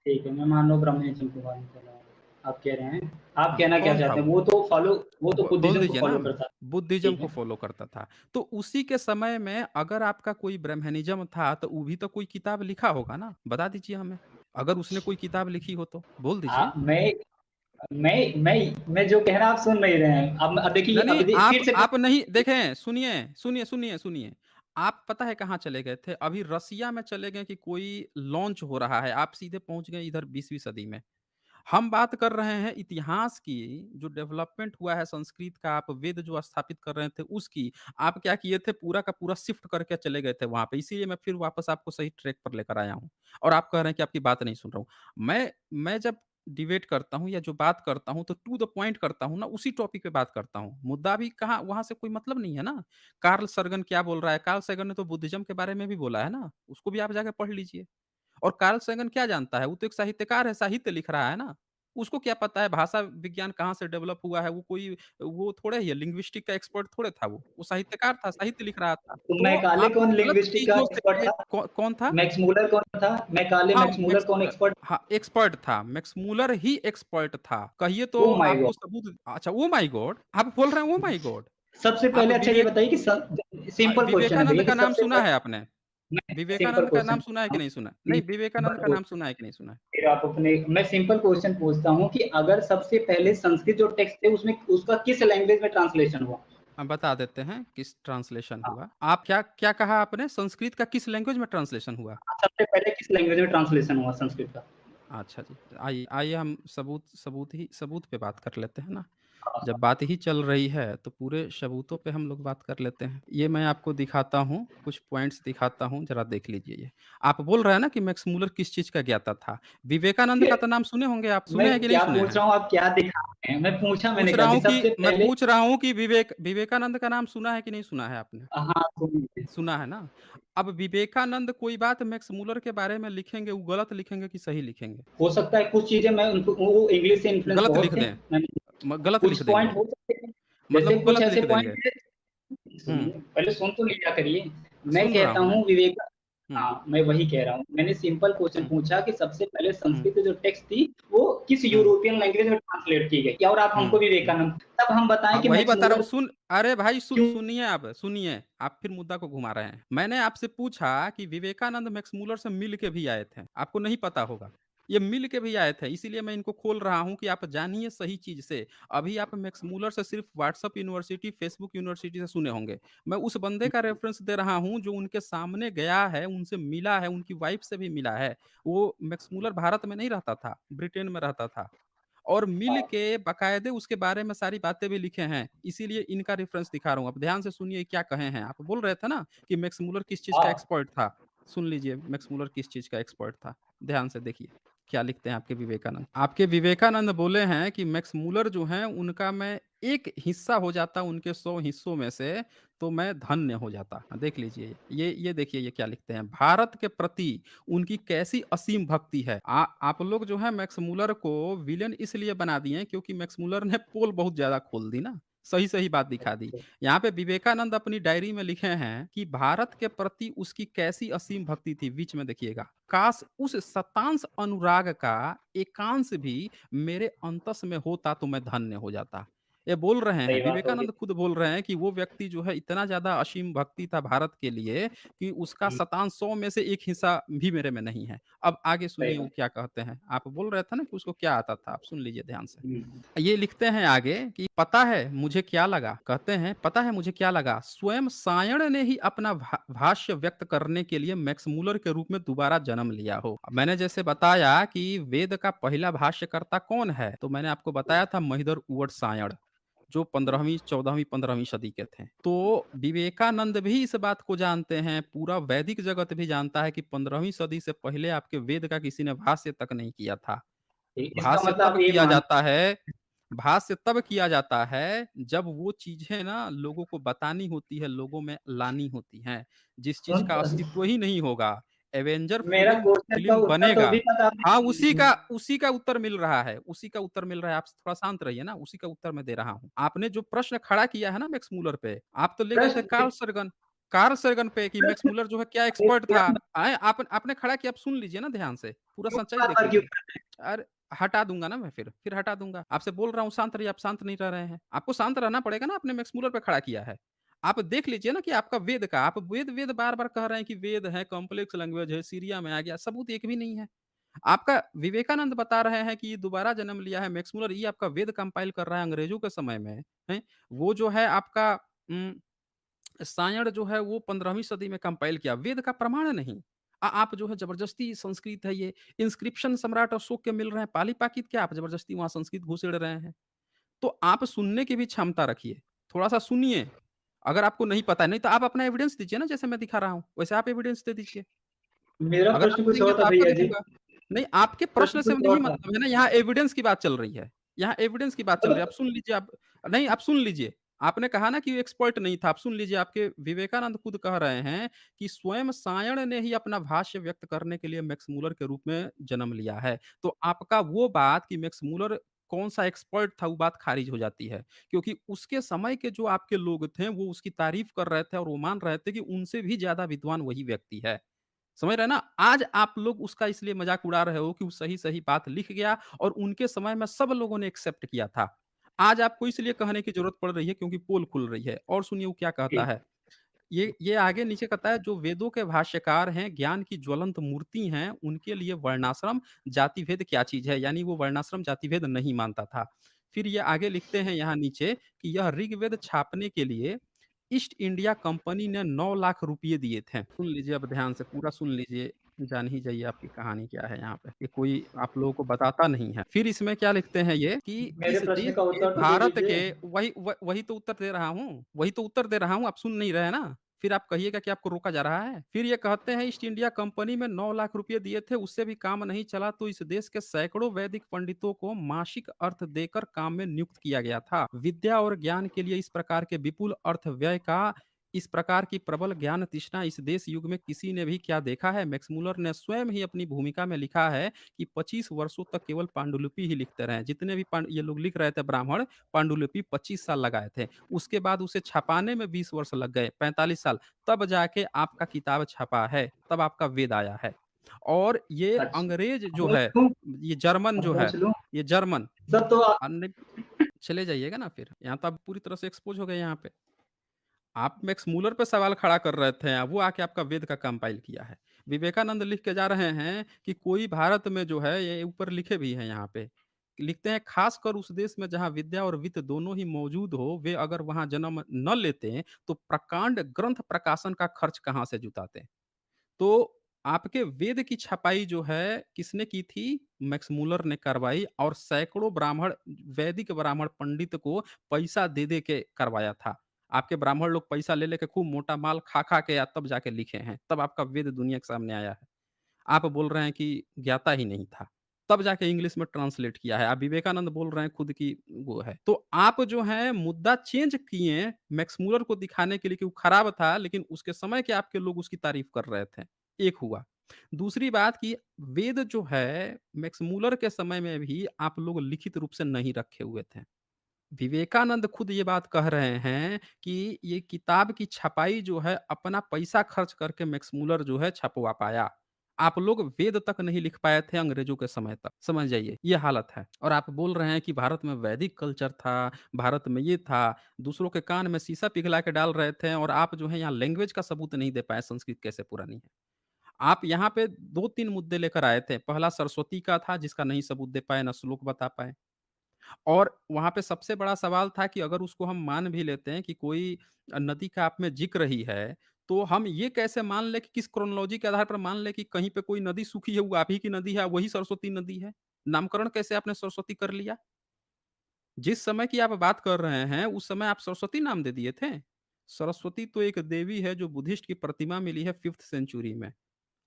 ठीक है, मैं मान लो ब्रह्मनिज़्म को मान चला आप कह रहे हैं। आप
हाँ,
कहना क्या
कौन था
चाहते हैं?
वो?
वो तो
बोल
बुद्धिज़्म को
दीजिए ना,
फ़ॉलो करता था,
बुद्धिज़्म
ठीक
को
है।
फ़ॉलो करता था। तो उसी के समय में अगर आपका कोई ब्रह्मनिज़्म था, तो वो भी तो कोई किताब लिखा होगा ना? बता दीजिए हमें। अगर उसने कोई किताब लिखी हो तो, बोल दीजिए।
मैं जो कह रहा हूँ आप सुन नहीं रहे हैं। अब देखिए
नहीं, नहीं,
अब दे फिर से
आप नहीं देखें, सुनिए। आप पता है कहाँ चले गए थे? अभी रसिया में चले गए कि कोई लॉन्च हो रहा है, आप सीधे पहुँच गए इधर 20वीं सदी में। हम बात कर रहे हैं इतिहास की, जो डेवलपमेंट हुआ है संस्कृत का, आप वेद जो स्थापित कर रहे थे उसकी। आप क्या किए थे पूरा का पूरा शिफ्ट करके चले गए थे वहाँ पे, इसीलिए मैं फिर वापस आपको सही ट्रैक पर लेकर आया हूँ। और आप कह रहे हैं कि आपकी बात नहीं सुन रहा हूँ। मैं जब डिबेट करता हूँ या जो बात करता हूँ तो टू द पॉइंट करता हूँ ना, उसी टॉपिक पे बात करता हूँ। मुद्दा भी कहाँ वहाँ से कोई मतलब नहीं है ना। कार्ल सर्गन क्या बोल रहा है? कार्ल सर्गन ने तो बुद्धिज़्म के बारे में भी बोला है ना, उसको भी आप जाके पढ़ लीजिए। और कार्ल सैगन क्या जानता है? वो तो एक साहित्यकार है, साहित्य लिख रहा है ना। उसको क्या पता है भाषा विज्ञान कहाँ से डेवलप हुआ है? वो थोड़े ही है, लिंग्विस्टिक का एक्सपर्ट थोड़े था वो। वो साहित्यकार था, साहित्य लिख रहा था।
तो
तो
मैकाले
आप
कौन
गलत
लिंग्विस्टिक का
चीज़ों
एक्सपर्ट
से
था?
कौन था?
मैक्स मूलर कौन था? मैकाले
हाँ,
मैक्स मूलर कौन एक्सपर्ट?
हाँ, एक्सपर्ट था। मैक्स मूलर ही एक्सपर्ट था। कहिए तो
ओह माय
आपको
गॉड!
सबूत अच्छा ओह माय गॉड! आप बोल रहे हैं ओह माय गॉड!
सबसे
आप
पहले अच्छा ये
विवेक
बताइए कि सिंपल क्वेश्चन है
विवेकानंद
भैया कि
का नाम
सबसे
सुना
पहले
है आपने?
मैं सिंपल
विवेकानंद का नाम
क्वेश्चन
सुना है
पूछता
कि
हूँ
नहीं सुना? नहीं,
सिंपल
विवेकानंद का नाम
क्वेश्चन
सुना है कि नहीं सुना है?
फिर आप अपने मैं सिंपल क्वेश्चन पूछता हूँ कि अगर सबसे पहले संस्कृत जो टेक्स्ट है उसमें उसका किस लैंग्वेज में ट्रांसलेशन हुआ?
बता देते हैं किस ट्रांसलेशन
हाँ,
हुआ। आप क्या क्या कहा आपने? संस्कृत का किस लैंग्वेज में ट्रांसलेशन हुआ?
सबसे पहले किस लैंग्वेज में ट्रांसलेशन हुआ संस्कृत का?
अच्छा जी, आइए आइए हम सबूत पे बात कर लेते हैं ना।
हाँ,
जब बात ही चल रही है, तो पूरे सबूतों पे हम लोग बात कर लेते हैं। ये मैं आपको दिखाता हूँ, कुछ पॉइंट्स दिखाता हूँ, ज़रा देख लीजिए ये। आप बोल रहे हैं ना कि मैक्स मूलर किस चीज़ का ज्ञाता था? विवेकानंद का तो नाम सुने होंगे आप,
मैं
सुने हैं कि नहीं
क्या
सुने
पूछ
हैं?
रहा हूँ आप क्या दिखा रहे हैं? मैंने कहा कि सबसे
मैं
पहले
पूछ रहा हूँ कि विवेकानंद का नाम सुना है कि नहीं सुना है आपने?
हाँ, सुनिए
सुना है ना? अब विवेकानंद कोई बात मैक्स मूलर के बारे में लिखेंगे, वो गलत लिखेंगे कि सही लिखेंगे?
हो सकता है कुछ चीज़ें मैं उनको वो इंग्लिश से इन्फ्लुएंस
गलत लिख
बहुत थे।
दें,
मैंने
गलत लिख
कुछ
देंगे,
पॉइंट हो सकते हैं,
मतलब
जैसे
वो
कुछ
गलत
ऐसे
लिख
पॉइंट
देंगे।
हैं
हुँ,
सुनिए, पहले सुन तो लिया करिए। मैं
सुन रहा
कहता
हूँ मैं।
हूँ
हुँ,
हाँ, मैं वही कह रहा हूँ। मैंने सिंपल क्वेश्चन
हुँ,
पूछा कि सबसे पहले
हुँ,
संस्कृत जो टेक्स्ट थी, वो किस
हुँ,
यूरोपियन लैंग्वेज में ट्रांसलेट की गई? और आप हमको
हुँ, हुँ।
विवेकानंद तब हम बताएँ
हाँ,
कि
वही
मैक्स
बता रहा हूँ
मुलर
सुन अरे भाई
क्यों
सुनिए आप, सुनिए, आप फिर मुद्दा को घुमा रहे हैं। मैंने आपसे पूछा कि विवेकानंद मैक्समूलर से मिल के भी आए थे, आपको नहीं पता होगा। ये मिल के भी आए थे, इसीलिए मैं इनको खोल रहा हूँ कि आप जानिए सही चीज़ से। अभी आप मैक्समूलर से सिर्फ व्हाट्सएप यूनिवर्सिटी, फेसबुक यूनिवर्सिटी से सुने होंगे। मैं उस बंदे का रेफरेंस दे रहा हूँ जो उनके सामने गया है, उनसे मिला है, उनकी वाइफ से भी मिला है। वो मैक्समूलर भारत में नहीं रहता था, ब्रिटेन में रहता था। और मिल
हाँ,
के बाकायदे उसके बारे में सारी बातें भी लिखे हैं, इसीलिए इनका रेफ़रेंस दिखा रहा हूँ। अब ध्यान से सुनिए क्या कहे हैं। आप बोल रहे थे ना कि मैक्स मूलर किस चीज़ का
हाँ,
एक्सपर्ट था। सुन लीजिए मैक्स मूलर किस चीज़ का एक्सपर्ट था। ध्यान से देखिए, क्या लिखते हैं आपके विवेकानंद। आपके विवेकानंद बोले हैं कि मैक्स मूलर जो हैं उनका मैं एक हिस्सा हो जाता उनके 100 हिस्सों में से, तो मैं धन्य हो जाता। देख लीजिए, ये देखिए ये क्या लिखते हैं। भारत के प्रति उनकी कैसी असीम भक्ति है। आप लोग जो है मैक्स मूलर को विलेन इसलिए बना दिए हैं क्योंकि मैक्स मूलर ने पोल बहुत ज़्यादा खोल दी ना, सही-सही बात दिखा दी।
अच्छा,
यहाँ पे विवेकानंद अपनी डायरी में लिखे हैं कि भारत के प्रति उसकी कैसी असीम भक्ति थी, बीच में देखिएगा। काश उस शतांश अनुराग का एकांश भी मेरे अंतस में होता तो मैं धन्य हो जाता। ये बोल रहे हैं,
सही बात होगी।
विवेकानंद खुद बोल रहे हैं कि वो व्यक्ति जो है इतना ज़्यादा असीम भक्ति था भारत के लिए कि उसका
हुँ,
शतांश 100 में से 1 हिस्सा भी मेरे में नहीं है। अब आगे
सही
सुनिए वो
बात।
क्या कहते हैं। आप बोल रहे थे ना कि उसको क्या आता था, आप सुन लीजिए ध्यान से।
हुँ,
ये लिखते हैं आगे कि पता है मुझे क्या लगा? कहते हैं पता है मुझे क्या लगा? स्वयं सायण ने ही अपना भाष्य व्यक्त करने के लिए मैक्स मूलर के रूप में दोबारा जन्म लिया हो। अब मैंने जैसे बताया कि वेद का पहला भाष्यकर्ता कौन है? तो मैंने आपको बताया था महिधर ऊवट सायण। जो 15वीं, 14वीं, 15वीं सदी के थे। तो विवेकानंद भी इस बात को जानते हैं, पूरा वैदिक जगत भी जानता है कि 15वीं सदी से पहले आपके वेद का किसी ने भाष्य तक नहीं किया था।
ठीक, इसका
भाष्य
मतलब
तब
आप ये
किया
मान
जाता है भाष्य तब किया जाता है जब वो चीज़ें ना लोगों को बतानी होती है, लोगों में लानी होती हैं। जिस चीज़ का अस्तित्व ही नहीं होगा, एवेंजर
मेरा क्वेश्चन का
फ़िल्म
उत्तर तो
बनेगा।
अभी तक
हाँ,
आपने
उसी का उत्तर मिल रहा है, उसी का उत्तर मिल रहा है। आप थोड़ा शांत रहिए ना, उसी का उत्तर मैं दे रहा हूँ। आपने जो प्रश्न खड़ा किया है ना मैक्स मूलर पे, आप तो ले गए थे
प्रश्न
कार्ल सैगन पे कि मैक्स
प्रश्न
मूलर जो है क्या एक्सपर्ट
मेरा
था। आपने खड़ा किया, आप सुन लीजिए ना ध्यान से, पूरा
क्यों
सच्चाई देख
बार-बार क्यों
लीजिए। अरे! हटा दूँगा ना मैं फिर हटा दूँगा। आपसे बोल रहा हूँ शांत रहिए, आप शांत नहीं रह रहे हैं। आपको शांत रहना पड़ेगा ना, आपने मैक्स मूलर पे खड़ा किया है। आप देख लीजिए ना कि आपका वेद का आप वेद बार-बार कह रहे हैं कि वेद है, कॉम्प्लेक्स लैंग्वेज है, सीरिया में आ गया, सबूत एक भी नहीं है। आपका विवेकानंद बता रहे हैं कि ये दोबारा जन्म लिया है, मैक्स मूलर ये आपका वेद कंपाइल कर रहा है अंग्रेजों के समय में, हैं? वो जो है आपका उम सायण जो है वो 15वीं सदी में कंपाइल किया, वेद का प्रमाण नहीं। आप जो है ज़बरदस्ती संस्कृत है ये, इंस्क्रिप्शन सम्राट अशोक के मिल रहे हैं, पाली-पाकित क्या आप ज़बरदस्ती वहाँ संस्कृत घुसेड़ रहे हैं। तो आप सुनने की भी क्षमता रखिए, थोड़ा-सा सुनिए, अगर आपको नहीं पता है, नहीं तो आप अपना एविडेंस दीजिए ना जैसे मैं दिखा रहा हूँ, वैसे आप एविडेंस दे दीजिए।
मेरा
अगर
प्रश्न
आप
कुछ
देंगे
और
तो
था
आपका
भैया जी,
देखूँगा। नहीं, आपके प्रश्न
प्रश्न
से
कुछ
नहीं
और था।
मतलब है ना, यहाँ एविडेंस की बात चल रही है। यहाँ एविडेंस की बात चल रही है, आप सुन लीजिए आप नहीं, आप सुन लीजिए। आपने कहा ना कि एक्सपर्ट नहीं था, आप सुन लीजिए आपके विवेकानंद खुद कह रहे हैं कि स्वयं सायण ने ही अपना भाष्य व्यक्त करने के लिए मैक्स मूलर के रूप में जन्म लिया है। तो आपका वो बात कि मैक्स मूलर कौन-सा एक्सपर्ट था, वो बात खारिज हो जाती है। क्योंकि उसके समय के जो आपके लोग थे, वो उसकी तारीफ़ कर रहे थे और वो मान रहे थे कि उनसे भी ज़्यादा विद्वान वही व्यक्ति है। समझ रहे हैं ना? आज आप लोग उसका इसलिए मज़ाक उड़ा रहे हो कि वो सही-सही बात लिख गया और उनके समय में सब लोगों ने एक्सेप्ट किया था। आज आपको इसलिए कहने की ज़रूरत पड़ रही है क्योंकि पोल खुल रही है और सुनिए वो क्या कहता
ठीक,
है। ये आगे नीचे कहता है जो वेदों के भाष्यकार हैं, ज्ञान की ज्वलंत मूर्ति हैं, उनके लिए वर्णाश्रम, जाति-भेद क्या चीज़ है? यानी वो वर्णाश्रम, जाति-भेद नहीं मानता था। फिर ये आगे लिखते हैं यहाँ नीचे कि यह ऋग्वेद छापने के लिए ईस्ट इंडिया कंपनी ने 9 लाख रुपए दिए थे। सुन लीजिए अब ध्यान से पूरा सुन लीजिए, जान ही जाइए आपकी कहानी क्या है यहाँ पे, ये कोई आप लोगों को बताता नहीं है। फिर इसमें क्या लिखते हैं ये कि
मेरे
इस
प्रश्न
देश
का
के
उत्तर तो दे
भारत
दीजिए।
के वही तो उत्तर दे रहा हूँ, वही तो उत्तर दे रहा हूँ, आप सुन नहीं रहे हैं ना? फिर आप कहिएगा कि आपको रोका जा रहा है। फिर ये कहते हैं ईस्ट इंडिया कंपनी में 9 लाख रुपए दिए थे, उससे भी काम नहीं चला तो इस देश के सैकड़ों वैदिक पंडितों को मासिक अर्थ देकर काम में नियुक्त किया गया था। विद्या और ज्ञान के लिए इस प्रकार के विपुल अर्थ व्यय का इस प्रकार की प्रबल ज्ञान तृष्णा इस देश युग में किसी ने भी क्या देखा है? मैक्स मुलर ने स्वयं ही अपनी भूमिका में लिखा है कि 25 वर्षों तक केवल पांडुलिपि ही लिखते रहे। जितने भी ये लोग लिख रहे थे ब्राह्मण, पांडुलिपि 25 साल लगाए थे। उसके बाद उसे छपाने में 20 वर्ष लग गए, 45 साल। तब जाके आपका किताब छपा है, तब आपका वेद आया है। और ये
अच्छा,
अंग्रेज जो
पूछ
है,
लूँ?
ये जर्मन
अब
जो है,
पूछ लूँ?
ये जर्मन
सब तो
अन्य चले जाइएगा ना फिर। यहाँ तो आप पूरी तरह से एक्सपोज़ हो गए यहाँ पे। आप मैक्स मूलर पे सवाल खड़ा कर रहे थे, वो आके आपका वेद का कंपाइल किया है। विवेकानंद लिख के जा रहे हैं कि कोई भारत में जो है, ये ऊपर लिखे भी हैं यहाँ पे, लिखते हैं खासकर उस देश में जहाँ विद्या और वित्त दोनों ही मौजूद हो, वे अगर वहाँ जन्म न लेते, तो प्रकांड ग्रंथ प्रकाशन का खर्च कहाँ से जुटाते? तो आपके वेद की छपाई जो है किसने की थी? मैक्स मूलर ने करवाई, और सैकड़ों ब्राह्मण, वैदिक ब्राह्मण पंडित को पैसा दे के करवाया था। आपके ब्राह्मण लोग पैसा ले लेके खूब मोटा माल खा के या तब जाके लिखे हैं, तब आपका वेद दुनिया के सामने आया है। आप बोल रहे हैं कि ज्ञाता ही नहीं था, तब जाके इंग्लिश में ट्रांसलेट किया है। आप विवेकानंद बोल रहे हैं खुद की वो है। तो आप जो है मुद्दा चेंज किए मैक्स मूलर को दिखाने के लिए कि वो खराब था, लेकिन उसके समय के आपके लोग उसकी तारीफ कर रहे थे। एक हुआ। दूसरी बात कि वेद जो है मैक्स मूलर के समय में भी आप लोग लिखित रूप से नहीं रखे हुए थे। विवेकानंद खुद ये बात कह रहे हैं कि ये किताब की छपाई जो है अपना पैसा खर्च करके मैक्स मूलर जो है छपवा पाया। आप लोग वेद तक नहीं लिख पाए थे अंग्रेजों के समय तक। समझ जाइए, ये हालत है। और आप बोल रहे हैं कि भारत में वैदिक कल्चर था, भारत में ये था, दूसरों के कान में शीशा पिघला के डाल रहे थे, और आप जो है यहाँ लैंग्वेज का सबूत नहीं दे पाए, संस्कृत कैसे पुरानी है। आप यहाँ पे 2-3 मुद्दे लेकर आए थे। पहला सरस्वती का था जिसका नहीं सबूत दे पाए, ना श्लोक बता पाए। और वहाँ पे सबसे बड़ा सवाल था कि अगर उसको हम मान भी लेते हैं कि कोई नदी का आप में ज़िक्र ही है, तो हम ये कैसे मान लें कि किस क्रोनोलॉजी के आधार पर मान लें कि कहीं पे कोई नदी सूखी है, वो आप ही की नदी है, वही सरस्वती नदी है? नामकरण कैसे आपने सरस्वती कर लिया? जिस समय की आप बात कर रहे हैं, उस समय आप सरस्वती नाम दे दिए थे? सरस्वती तो एक देवी है जो बुद्धिस्ट की प्रतिमा मिली है 5th सेंचुरी में।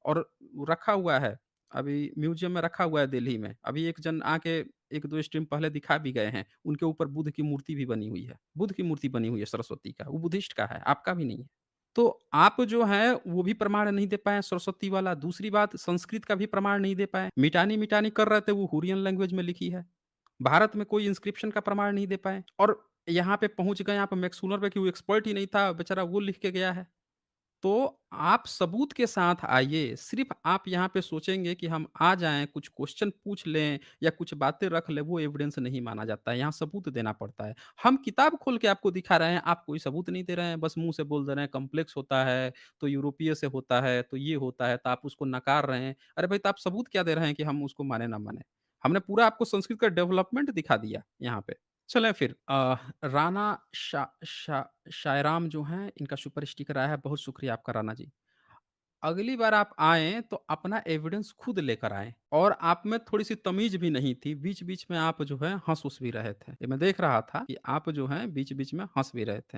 और वो रखा हुआ है, अभी म्यूज़ियम में रखा हुआ है दिल्ली में। अभी एक जन आके 1-2 स्ट्रीम पहले दिखा भी गए हैं। उनके ऊपर बुद्ध की मूर्ति भी बनी हुई है। बुद्ध की मूर्ति बनी हुई है सरस्वती का, वो बुद्धिस्ट का है, आपका भी नहीं है। तो आप जो है वो भी प्रमाण नहीं दे पाए सरस्वती वाला। दूसरी बात, संस्कृत का भी प्रमाण नहीं दे पाए। मिटानी-मिटानी कर रहे थे, वो हुरियन लैंग्वेज में लिखी है। भारत में कोई इंस्क्रिप्शन का प्रमाण नहीं दे पाए, और यहाँ पे पहुँच गए आप मैक्स पे कि वो एक्सपर्ट ही नहीं था, बेचारा वो लिख के गया है। तो आप सबूत के साथ आइए। सिर्फ़ आप यहाँ पे सोचेंगे कि हम आ जाएँ, कुछ क्वेश्चन पूछ लें या कुछ बातें रख लें, वो एविडेंस नहीं माना जाता है, यहाँ सबूत देना पड़ता है। हम किताब खोल के आपको दिखा रहे हैं, आप कोई सबूत नहीं दे रहे हैं, बस मुँह से बोल दे रहे हैं कॉम्प्लेक्स होता है, तो यूरोपीय से होता है, तो ये होता है, तो आप उसको नकार रहे हैं। अरे भाई, तो आप सबूत क्या दे रहे हैं कि हम उसको माने ना माने? हमने पूरा आपको संस्कृत का डेवलपमेंट दिखा दिया यहाँ पे। चलें फिर, राना शायराम जो हैं, इनका सुपर स्टिकर आया है, बहुत शुक्रिया आपका राना जी। अगली बार आप आएँ तो अपना एविडेंस खुद लेकर आएँ, और आप में थोड़ी-सी तमीज़ भी नहीं थी, बीच-बीच में आप जो है हँस-उस भी रहे थे। ये मैं देख रहा था कि आप जो हैं बीच-बीच में हँस भी रहे थे।